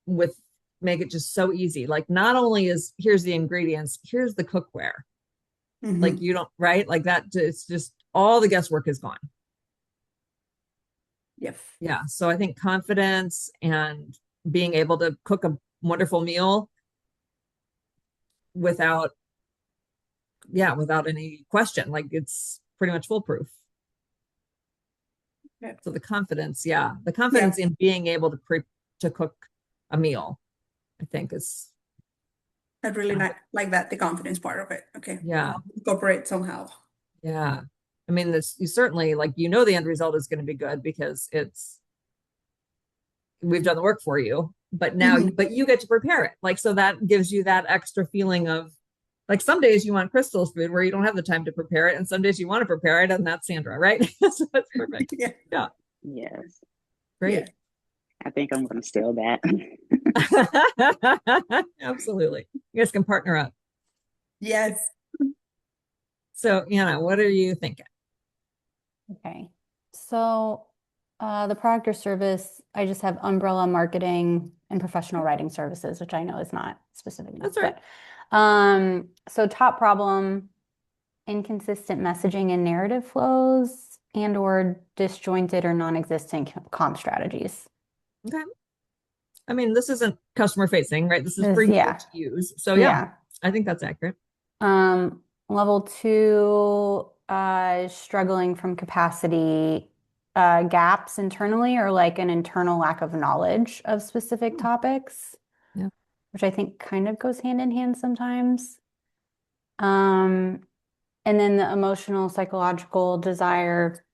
S1: with make it just so easy. Like not only is here's the ingredients, here's the cookware. Like
S5: Hmm.
S1: you don't, right? Like that, it's just all the guesswork is gone.
S5: Yep.
S1: Yeah. So I think confidence and being able to cook a wonderful meal without, yeah, without any question, like it's pretty much foolproof.
S5: Yep.
S1: So the confidence, yeah, the
S5: Yeah,
S1: confidence in being able to cook a meal, I think is,
S5: I really like that, the confidence part of it. Okay,
S1: yeah,
S5: I'll incorporate somehow.
S1: yeah. I mean, this you certainly like the end result is going to be good because it's we've done the work for you, but
S5: Hmm.
S1: but you get to prepare it. Like so that gives you that extra feeling of like some days you want Crystal's food where you don't have the time to prepare it, and some days you want to prepare it, and that's Sandra, right? So that's perfect.
S5: Yeah,
S1: Yeah,
S2: Yes.
S5: yeah,
S1: great.
S2: I think I'm going to steal that.
S1: Absolutely. You guys can partner up.
S5: yes.
S1: So, Anna, what are you thinking?
S6: Okay. So the product or service, I just have umbrella marketing and professional writing services, which I know is not specific enough.
S1: That's all right.
S6: But so top problem, inconsistent messaging and narrative flows and or disjointed or non-existent comp strategies.
S1: Okay. I mean, this isn't customer facing, right? This is for
S6: Is
S1: you
S6: yeah.
S1: to use. So, yeah,
S6: Yeah.
S1: I think that's accurate.
S6: Level two, struggling from capacity gaps internally or like an internal lack of knowledge of specific
S1: Hmm.
S6: topics,
S1: Yeah.
S6: which I think kind of goes hand in hand sometimes. Um, and then the emotional, psychological desire.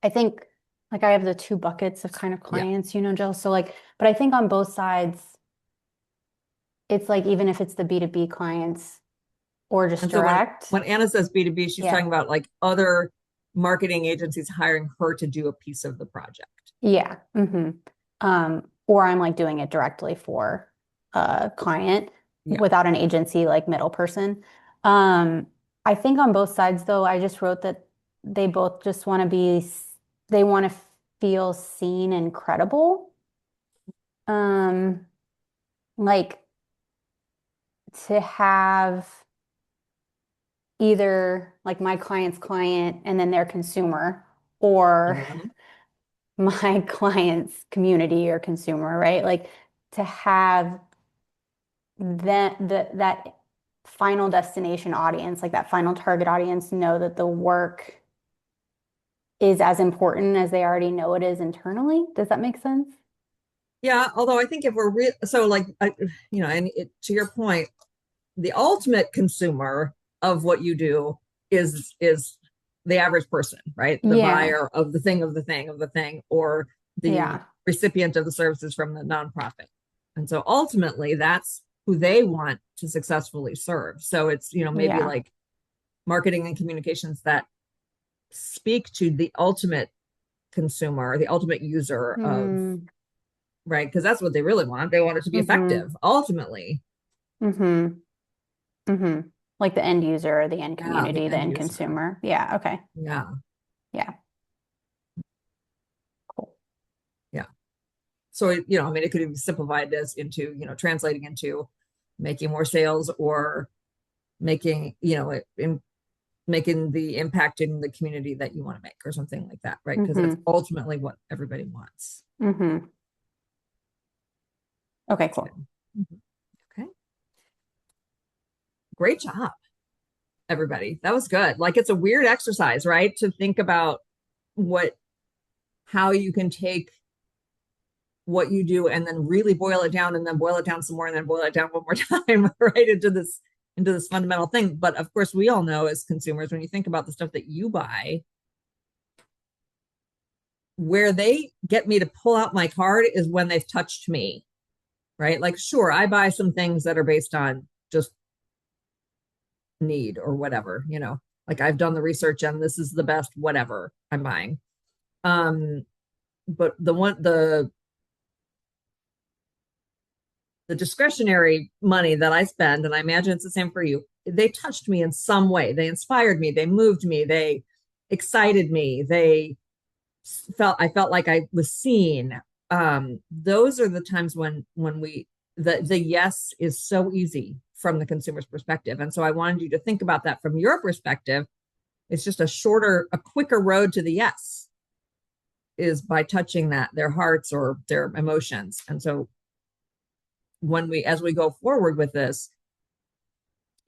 S6: I think like I have the two buckets of kind of
S1: Yeah.
S6: clients, Jill. So like, but I think on both sides, it's like even if it's the B2B clients or just
S1: And so when
S6: direct,
S1: Anna says B2B, she's
S6: yeah.
S1: talking about like other marketing agencies hiring her to do a piece of the project.
S6: Yeah. Or I'm like doing it directly for a client
S1: Yeah.
S6: without an agency like middle person. Um, I think on both sides though, I just wrote that they both just want to they want to feel seen and credible. Um, like to have either like my client's client and then their consumer or
S1: Mhm.
S6: my client's community or consumer, right? Like to have that final destination audience, like that final target audience, know that the work is as important as they already know it is internally. Does that make sense?
S1: Yeah. Although I think if we're so like, and to your point, the ultimate consumer of what you do is the average person, right? The
S6: Yeah,
S1: buyer of the thing of the thing of the thing, or the
S6: yeah,
S1: recipient of the services from the nonprofit. And so ultimately, that's who they want to successfully serve. So it's maybe
S6: yeah.
S1: like marketing and communications that speak to the ultimate consumer, the ultimate user of
S6: Mm,
S1: right? Because that's what they really want. They want it to be effective, ultimately.
S6: Mm-hmm. Mm-hmm. Like the end user, the end
S1: Yeah, the
S6: community, the
S1: end
S6: end
S1: user.
S6: consumer. Yeah. Okay.
S1: Yeah,
S6: Yeah. Cool.
S1: yeah. So, I mean, it could be simplified as into, translating into making more sales or making, making the impact in the community that you want to make or something like that, right? Because that's
S6: Mm-hmm.
S1: ultimately what everybody wants.
S6: Mm-hmm. Okay, cool.
S1: Mhm. Okay. Great job, everybody. That was good. Like, it's a weird exercise, right? To think about how you can take what you do and then really boil it down and then boil it down some more and then boil it down one more time, right? Into this fundamental thing. But of course, we all know as consumers, when you think about the stuff that you buy, where they get me to pull out my card is when they've touched me, right? Like, sure, I buy some things that are based on just need or whatever, like I've done the research and this is the best, whatever I'm buying. But the discretionary money that I spend, and I imagine it's the same for you, they touched me in some way. They inspired me. They moved me. They excited me. I felt like I was seen. Those are the times when the yes is so easy from the consumer's perspective. And so I wanted you to think about that from your perspective. It's just a quicker road to the yes is by touching their hearts or their emotions. And so as we go forward with this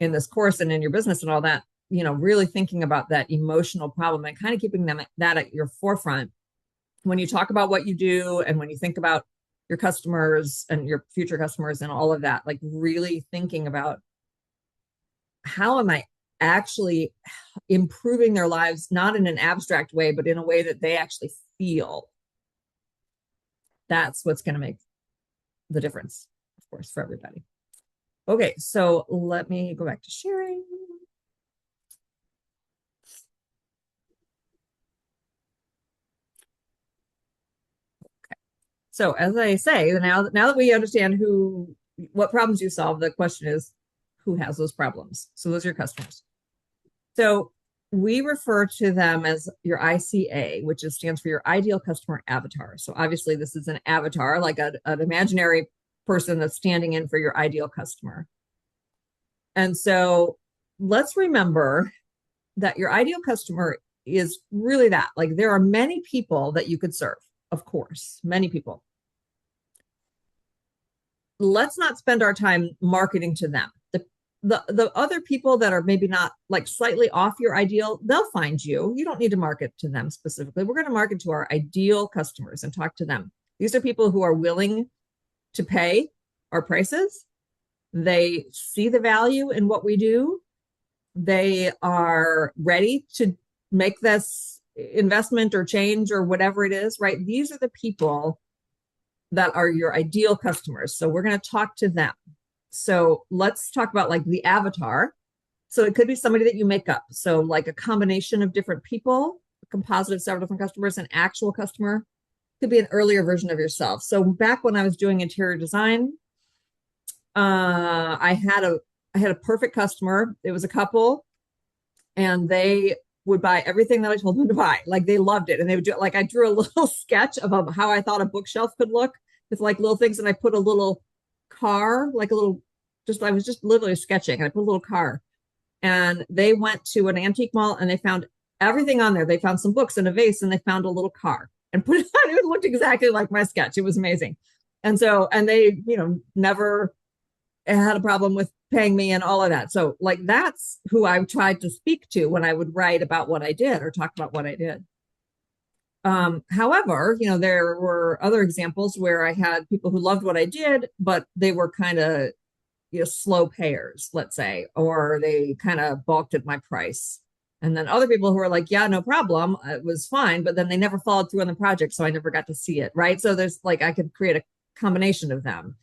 S1: in this course and in your business and all that, really thinking about that emotional problem and kind of keeping that at your forefront when you talk about what you do and when you think about your customers and your future customers and all of that, like really thinking about how am I actually improving their lives, not in an abstract way, but in a way that they actually feel. That's what's going to make the difference, of course, for everybody. Okay, so let me go back to sharing. Okay, so as I say, now that we understand what problems you solve, the question is, who has those problems? So those are your customers. So we refer to them as your ICA, which stands for your ideal customer avatar. So obviously this is an avatar, like an imaginary person that's standing in for your ideal customer. And so let's remember that your ideal customer is really that. Like, there are many people that you could serve, of course, many people. Let's not spend our time marketing to them. The other people that are maybe not, like, slightly off your ideal, they'll find you. You don't need to market to them specifically. We're going to market to our ideal customers and talk to them. These are people who are willing to pay our prices. They see the value in what we do. They are ready to make this investment or change or whatever it is, right? These are the people that are your ideal customers. So we're going to talk to them. So let's talk about, like, the avatar. So it could be somebody that you make up. So like a combination of different people, a composite of several different customers, an actual customer, could be an earlier version of yourself. So back when I was doing interior design, I had a perfect customer. It was a couple, and they would buy everything that I told them to buy. Like, they loved it. And they would do it. Like, I drew a little sketch of how I thought a bookshelf could look with, like, little things. And I put a little car, like I was just literally sketching, and I put a little car. And they went to an antique mall and they found everything on there. They found some books and a vase, and they found a little car and put it on. It looked exactly like my sketch. It was amazing. And they, never had a problem with paying me and all of that. So, like, that's who I tried to speak to when I would write about what I did or talk about what I did. However, there were other examples where I had people who loved what I did, but they were kind of, slow payers, let's say, or they kind of balked at my price. And then other people who were like, yeah, no problem, it was fine, but then they never followed through on the project, so I never got to see it, right? So there's, like, I could create a combination of them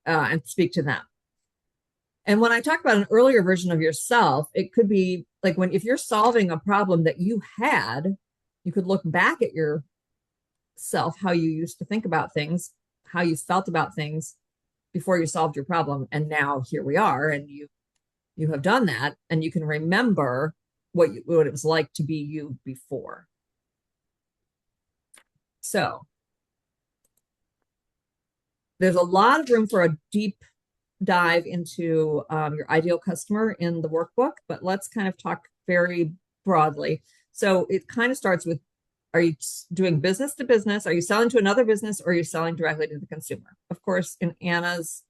S1: and speak to them. And when I talk about an earlier version of yourself, it could be like if you're solving a problem that you had, you could look back at yourself, how you used to think about things. how you felt about things before you solved your problem. And now here we are, and you have done that, and you can remember what it was like to be you before. So there's a lot of room for a deep dive into your ideal customer in the workbook, but let's kind of talk very broadly. So it kind of starts with, are you doing business to business? Are you selling to another business, or are you selling directly to the consumer? Of course, in Anna's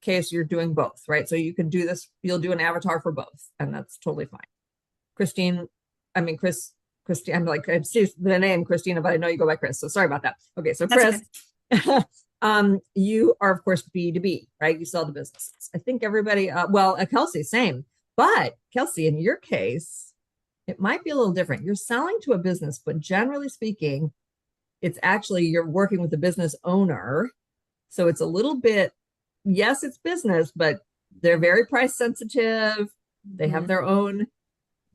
S1: case, you're doing both, right? So you can do this, you'll do an avatar for both, and that's totally fine. Christine, I'm like, I see the name Christina, but I know you go by Chris, so sorry about that. Okay, so Chris, okay. You are, of course, B2B, right? You sell to businesses. I think everybody, Kelsey, same. But Kelsey, in your case, it might be a little different. You're selling to a business, but generally speaking, it's actually you're working with the business owner. So it's a little bit, yes, it's business, but they're very price sensitive. They have their own,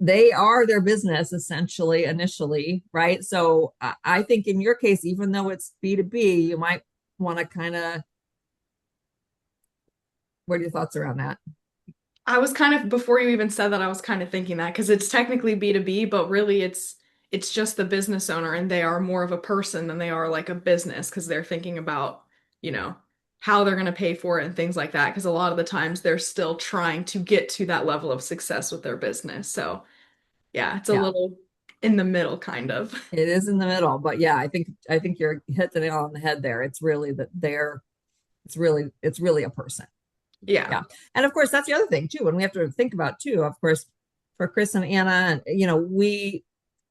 S1: they are their business essentially initially, right? So I think in your case, even though it's B2B, you might want to kind of, what are your thoughts around that?
S7: I was kind of, before you even said that, I was kind of thinking that because it's technically B2B, but really it's just the business owner, and they are more of a person than they are like a business, because they're thinking about, how they're going to pay for it and things like that. Because a lot of the times they're still trying to get to that level of success with their business. So yeah, it's a little in the middle kind of.
S1: It is in the middle, but yeah, I think you're hit the nail on the head there. It's really that it's really a person.
S7: Yeah.
S1: And of course, that's the other thing too. And we have to think about too, of course, for Chris and Anna, we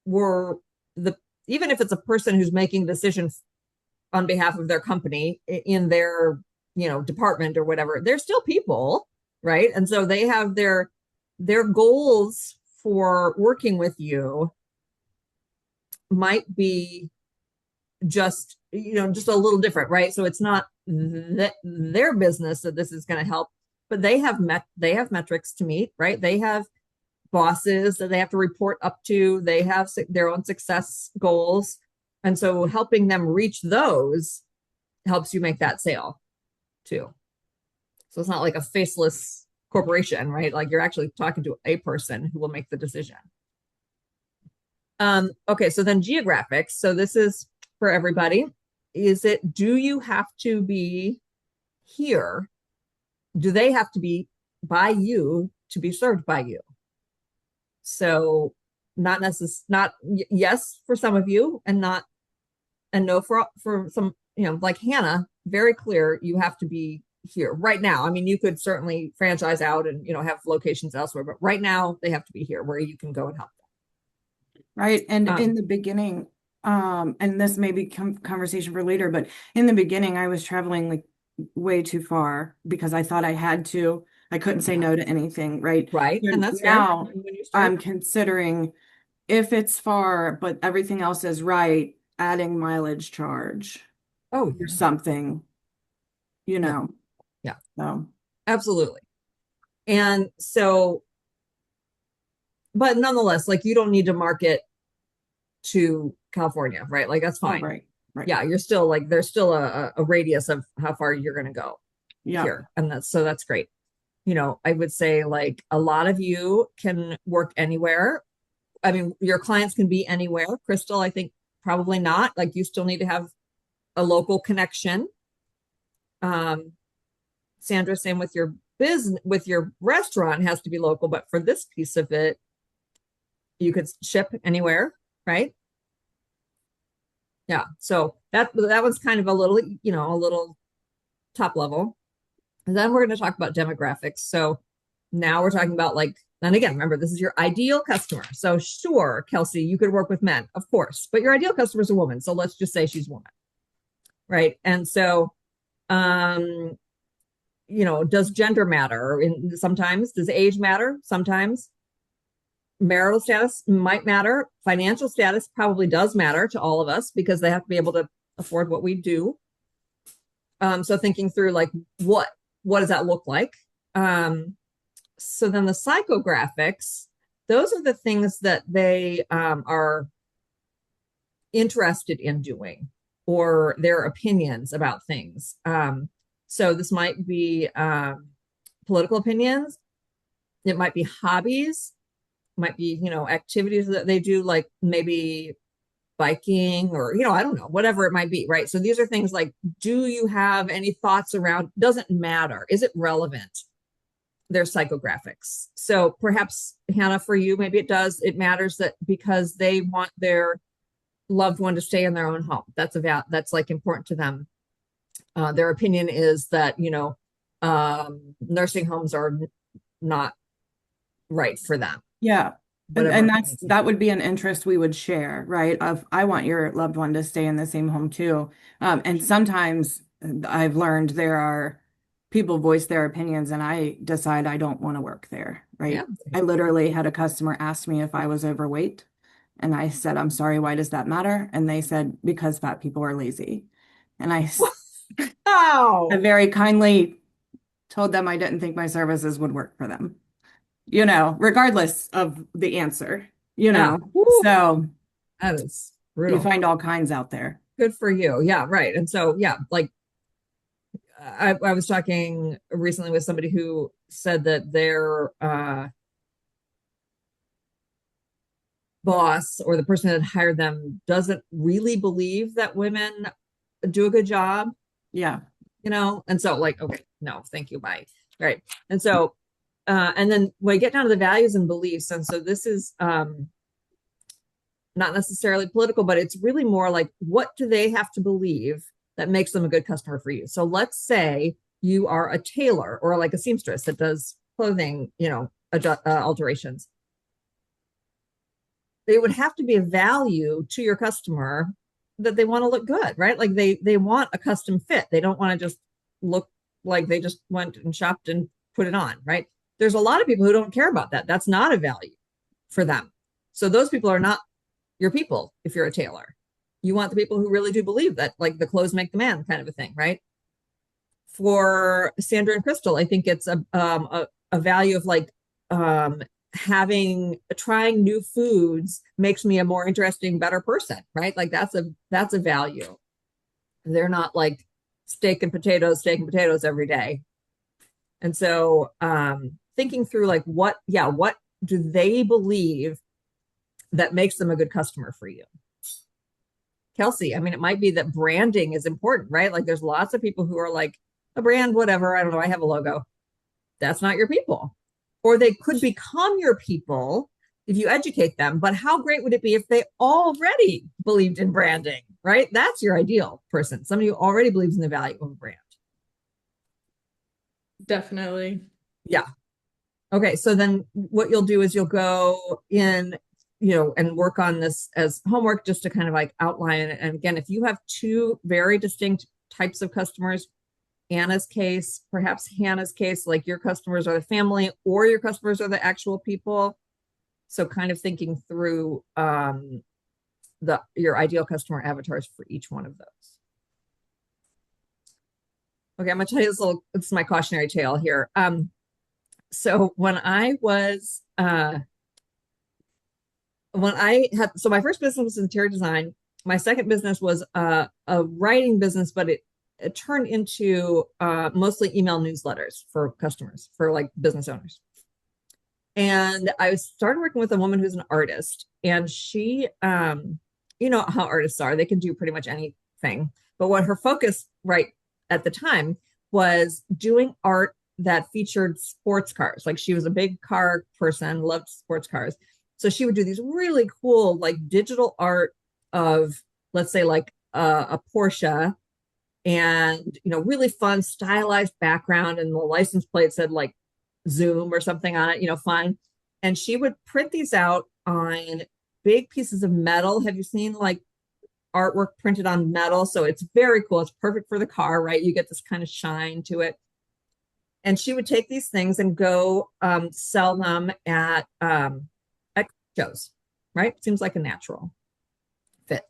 S1: were even if it's a person who's making decisions on behalf of their company in their, department or whatever, they're still people, right? And so they have their goals for working with you might be just a little different, right? So it's not their business that this is going to help, but they have metrics to meet, right? They have bosses that they have to report up to. They have their own success goals, and so helping them reach those helps you make that sale too. So it's not like a faceless corporation, right? Like you're actually talking to a person who will make the decision. Okay, so then geographics. So this is for everybody. Do you have to be here? Do they have to be by you to be served by you? So yes for some of you, and no for some, like Hannah, very clear, you have to be here right now. I mean, you could certainly franchise out and, have locations elsewhere, but right now they have to be here where you can go and help them.
S4: Right. And in the beginning, and this may be conversation for later, but in the beginning, I was traveling like way too far because I thought I had to. I couldn't say no to anything, right?
S1: Right. And that's
S4: now
S1: fair.
S4: I'm considering, if it's far, but everything else is right, adding mileage charge or something,
S1: Yeah.
S4: So
S1: absolutely. And so, but nonetheless, like you don't need to market to California, right? Like that's fine.
S4: Right.
S1: Yeah, you're still like there's still a radius of how far you're going to go here, and that's great. I would say like a lot of you can work anywhere. I mean, your clients can be anywhere. Crystal, I think probably not. Like you still need to have a local connection. Sandra, same with your business, with your restaurant has to be local, but for this piece of it, you could ship anywhere, right? Yeah. So that one's kind of a little top level. And then we're going to talk about demographics. So now we're talking about and again, remember, this is your ideal customer. So sure, Kelsey, you could work with men, of course, but your ideal customer is a woman. So let's just say she's a woman. Right. And so, does gender matter? Sometimes does age matter? Sometimes marital status might matter. Financial status probably does matter to all of us because they have to be able to afford what we do. So thinking through what does that look like? So then the psychographics, those are the things that they are interested in doing. or their opinions about things. So this might be political opinions. It might be hobbies, might be, activities that they do, like maybe biking or, I don't know, whatever it might be, right? So these are things like, do you have any thoughts around, doesn't matter. Is it relevant? Their psychographics. So perhaps, Hannah, for you, maybe it matters that because they want their loved one to stay in their own home. That's like important to them. Their opinion is that, nursing homes are not right for them.
S4: Yeah.
S1: Whatever.
S4: And that would be an interest we would share, right? Of I want your loved one to stay in the same home too. And sometimes I've learned there are people voice their opinions and I decide I don't want to work there, right?
S1: Yeah.
S4: I literally had a customer ask me if I was overweight. And I said, I'm sorry, why does that matter? And they said, because fat people are lazy. And
S1: Oh,
S4: I very kindly told them I didn't think my services would work for them, regardless of the answer,
S1: yeah.
S4: So
S1: That is
S4: you
S1: brutal.
S4: find all kinds out there.
S1: Good for you. Yeah, right. And so, yeah, like I was talking recently with somebody who said that their boss or the person that hired them doesn't really believe that women do a good job.
S4: Yeah.
S1: And so like, okay, no, thank you, bye. Right. And so, and then when I get down to the values and beliefs, and so this is not necessarily political, but it's really more like, what do they have to believe that makes them a good customer for you? So let's say you are a tailor or like a seamstress that does clothing, alterations. They would have to be a value to your customer that they want to look good, right? Like they want a custom fit. They don't want to just look like they just went and shopped and put it on, right? There's a lot of people who don't care about that. That's not a value for them. So those people are not your people if you're a tailor. You want the people who really do believe that, like the clothes make the man kind of a thing, right? For Sandra and Crystal, I think it's a value of like trying new foods makes me a more interesting, better person, right? Like that's a value. They're not like steak and potatoes every day. And so thinking through like what do they believe that makes them a good customer for you? Kelsey, I mean, it might be that branding is important, right? Like there's lots of people who are like, a brand, whatever, I don't know, I have a logo. That's not your people. Or they could become your people if you educate them. But how great would it be if they already believed in branding, right? That's your ideal person, somebody who already believes in the value of a brand.
S7: Definitely.
S1: Yeah. Okay, so then what you'll do is you'll go in, and work on this as homework just to kind of like outline it. And again, if you have two very distinct types of customers, Anna's case, perhaps Hannah's case, like your customers are the family or your customers are the actual people. So kind of thinking through your ideal customer avatars for each one of those. Okay, I'm gonna tell you this is my cautionary tale here. So when I was so my first business was interior design. My second business was a writing business, but it turned into mostly email newsletters for customers, for like business owners. And I started working with a woman who's an artist, and she, you know how artists are, they can do pretty much anything. But what her focus right at the time was doing art that featured sports cars. Like she was a big car person, loved sports cars. So she would do these really cool, like digital art of, let's say, like a Porsche, and really fun stylized background, and the license plate said like Zoom or something on it, fine. And she would print these out on big pieces of metal. Have you seen like artwork printed on metal? So it's very cool. It's perfect for the car, right? You get this kind of shine to it. And she would take these things and go sell them at shows, right? Seems like a natural fit.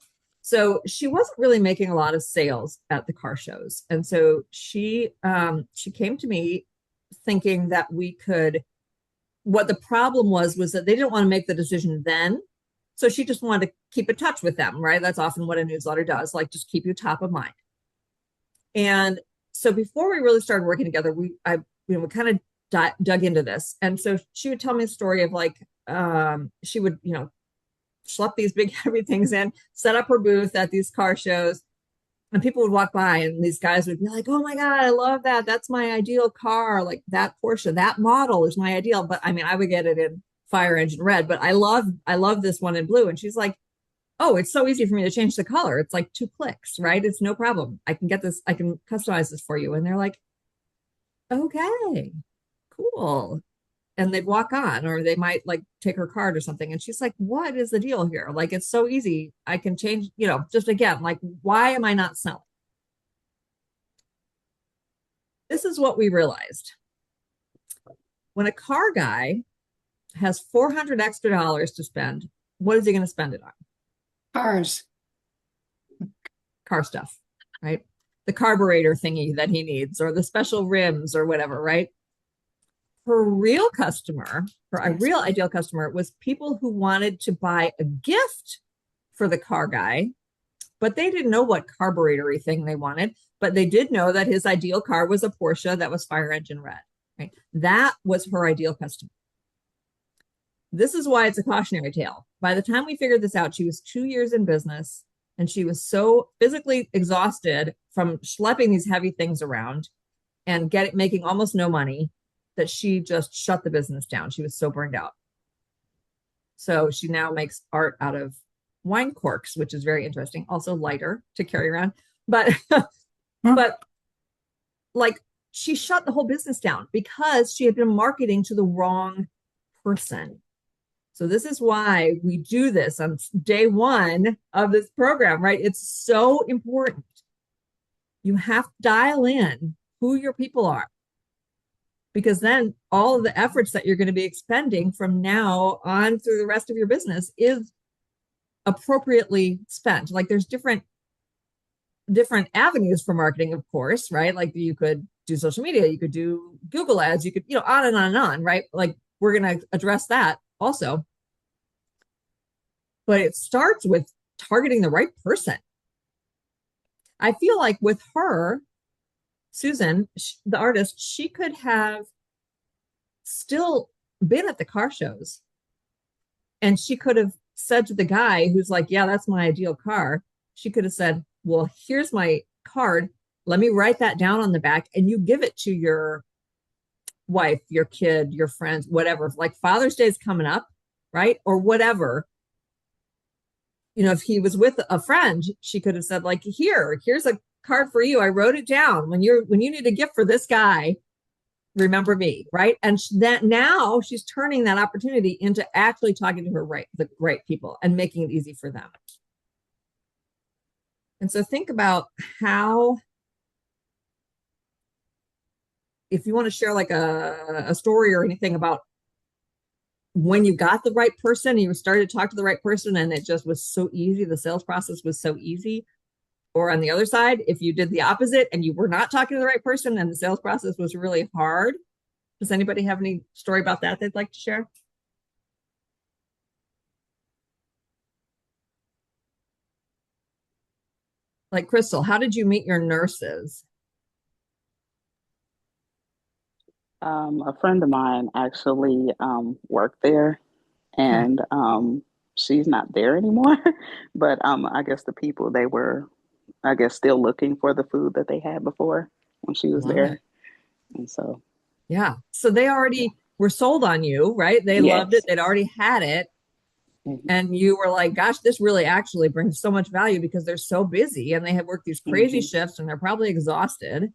S1: So she wasn't really making a lot of sales at the car shows. And so she came to me thinking that we could, what the problem was that they didn't want to make the decision then. So she just wanted to keep in touch with them, right? That's often what a newsletter does, like just keep you top of mind. And so before we really started working together, we kind of dug into this. And so she would tell me a story of like, she would, schlep these big heavy things in, set up her booth at these car shows, and people would walk by and these guys would be like, oh my God, I love that. That's my ideal car. Like that Porsche, that model is my ideal. But I mean, I would get it in fire engine red, but I love this one in blue. And she's like, oh, it's so easy for me to change the color. It's like 2 clicks, right? It's no problem. I can get this, I can customize this for you. And they're like, okay, cool. And they'd walk on, or they might like take her card or something. And she's like, what is the deal here? Like, it's so easy. I can change, just again, like, why am I not selling? This is what we realized. When a car guy has $400 extra to spend, what is he going to spend it on?
S3: Cars.
S1: Car stuff, right? The carburetor thingy that he needs, or the special rims or whatever, right? Her real customer, a real ideal customer, was people who wanted to buy a gift for the car guy, but they didn't know what carburetor thing they wanted, but they did know that his ideal car was a Porsche that was fire engine red, right? That was her ideal customer. This is why it's a cautionary tale. By the time we figured this out, she was 2 years in business, and she was so physically exhausted from schlepping these heavy things around and making almost no money that she just shut the business down. She was so burned out. So she now makes art out of wine corks, which is very interesting. Also lighter to carry around. But but like, she shut the whole business down because she had been marketing to the wrong person. So this is why we do this on day 1 of this program, right? It's so important. You have to dial in who your people are, because then all of the efforts that you're going to be expending from now on through the rest of your business is appropriately spent. Like, there's different avenues for marketing, of course, right? Like, you could do social media, you could do Google ads, you could, on and on and on, right? Like, we're going to address that also. But it starts with targeting the right person. I feel like with her, Susan, the artist, she could have still been at the car shows, and she could have said to the guy who's like, yeah, that's my ideal car. She could have said, well, here's my card. Let me write that down on the back, and you give it to your wife, your kid, your friends, whatever. Like, Father's Day is coming up, right? Or whatever. If he was with a friend, she could have said, like, here's a card for you. I wrote it down. When you need a gift for this guy, remember me, right? And that now she's turning that opportunity into actually talking to the right people and making it easy for them. And so think about how, if you want to share like a story or anything about when you got the right person, you started to talk to the right person, and it just was so easy. The sales process was so easy. Or on the other side, if you did the opposite and you were not talking to the right person and the sales process was really hard. Does anybody have any story about that they'd like to share? Like, Crystal, how did you meet your nurses?
S2: A friend of mine actually worked there, and she's not there anymore. But I guess the people, they were, I guess, still looking for the food that they had before when she was
S1: Love
S2: there.
S1: it.
S2: And so,
S1: Yeah. So they already were sold on you, right? They loved it.
S2: yes.
S1: They'd already had it.
S2: Mhm.
S1: And you were like, gosh, this really actually brings so much value because they're so busy and they have worked these crazy shifts and they're probably exhausted.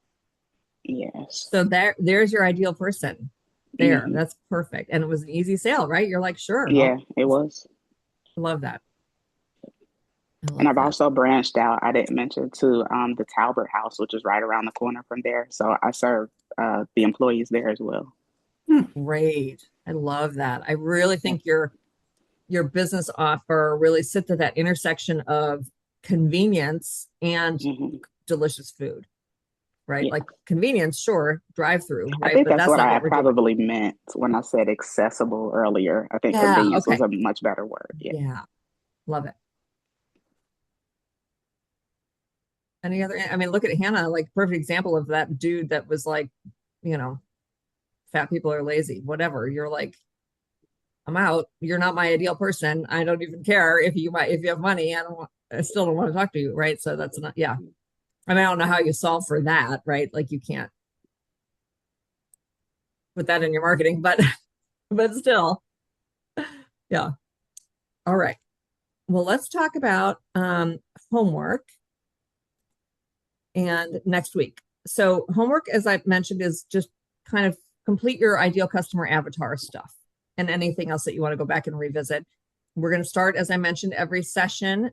S2: Yes.
S1: So there's your ideal person there.
S2: Mhm.
S1: That's perfect. And it was an easy sale, right? You're like, sure.
S2: Yeah, it was.
S1: Love that.
S2: And I've also branched out. I didn't mention to the Talbert House, which is right around the corner from there. So I serve the employees there as well.
S1: Great. I love that. I really think your business offer really sits at that intersection of convenience and
S2: Mhm.
S1: delicious food, right?
S2: Yeah.
S1: Like, convenience, sure, drive through,
S2: I
S1: right?
S2: think
S1: But
S2: that's
S1: that's
S2: what
S1: not
S2: I
S1: what we're doing.
S2: probably meant when I said accessible earlier. I think
S1: Yeah.
S2: convenience was
S1: Okay.
S2: a much better word. Yeah.
S1: Yeah. Love it. Any other, I mean, look at Hannah, like perfect example of that dude that was like, you know, fat people are lazy, whatever. You're like, I'm out. You're not my ideal person. I don't even care if you have money. I still don't want to talk to you. Right. So that's not, yeah. I mean, I don't know how you solve for that, right? Like you can't put that in your marketing, but still, yeah. All right. Well, let's talk about homework and next week. So homework, as I mentioned, is just kind of complete your ideal customer avatar stuff and anything else that you want to go back and revisit. We're going to start, as I mentioned, every session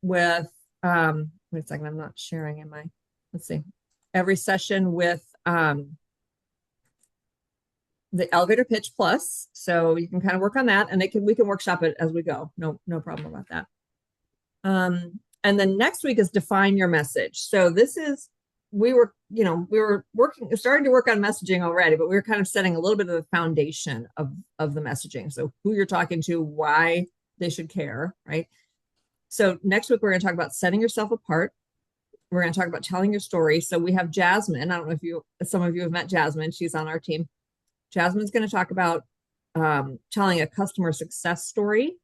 S1: with, wait a second, I'm not sharing in my, let's see, every session with the elevator pitch plus. So you can kind of work on that and we can workshop it as we go. No problem about that. And then next week is define your message. So this is, we were starting to work on messaging already, but we were kind of setting a little bit of the foundation of the messaging. So who you're talking to, why they should care, right? So next week, we're going to talk about setting yourself apart. We're going to talk about telling your story. So we have Jasmine. I don't know if some of you have met Jasmine. She's on our team. Jasmine's going to talk about telling a customer success story.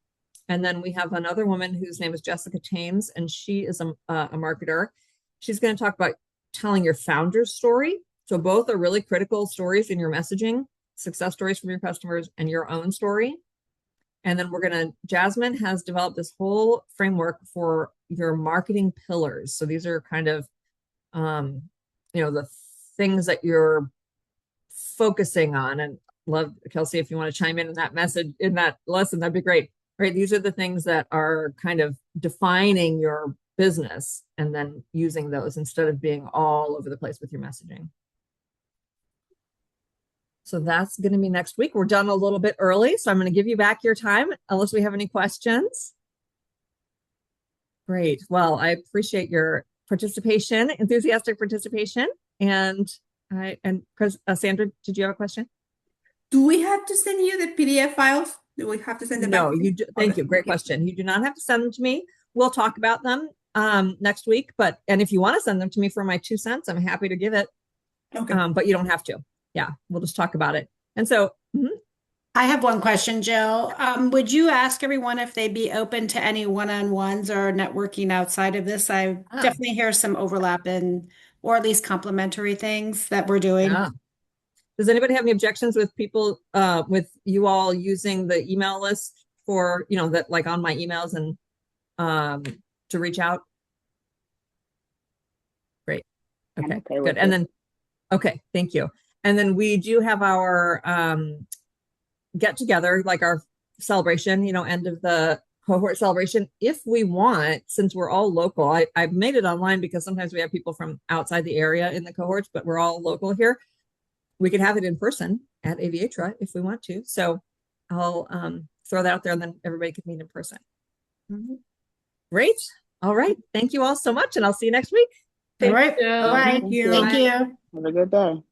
S1: And then we have another woman whose name is Jessica Tames, and she is a marketer. She's going to talk about telling your founder's story. So both are really critical stories in your messaging, success stories from your customers and your own story. And then Jasmine has developed this whole framework for your marketing pillars. So these are kind of, the things that you're focusing on. And love, Kelsey, if you want to chime in that message, in that lesson, that'd be great. Right? These are the things that are kind of defining your business and then using those instead of being all over the place with your messaging. So that's going to be next week. We're done a little bit early, so I'm going to give you back your time unless we have any questions. Great. Well, I appreciate your participation, enthusiastic participation. And Sandra, did you have a question?
S5: Do we have to send you the PDF files? Do we have to send them back?
S1: No, you do. Thank you. Great question. You do not have to send them to me. We'll talk about them next week. And if you want to send them to me for my 2 cents, I'm happy to give it.
S5: Okay.
S1: But you don't have to. Yeah, we'll just talk about it. And so
S3: I have one question, Jill. Would you ask everyone if they'd be open to any one-on-ones or networking outside of this? I definitely hear some overlap or at least complementary things that we're doing.
S1: Yeah. Does anybody have any objections with people, with you all using the email list for, that like on my emails and to reach out? Great. Okay, good. And then, okay, thank you. And then we do have our get together, like our celebration, end of the cohort celebration. If we want, since we're all local, I've made it online because sometimes we have people from outside the area in the cohorts, but we're all local here. We could have it in person at Aviatra if we want to. So I'll throw that out there and then everybody could meet in person. Great. All right. Thank you all so much. And I'll see you next week.
S3: All right.
S7: Jill.
S3: Bye.
S2: Thank you.
S3: Thank you.
S2: Have a good day.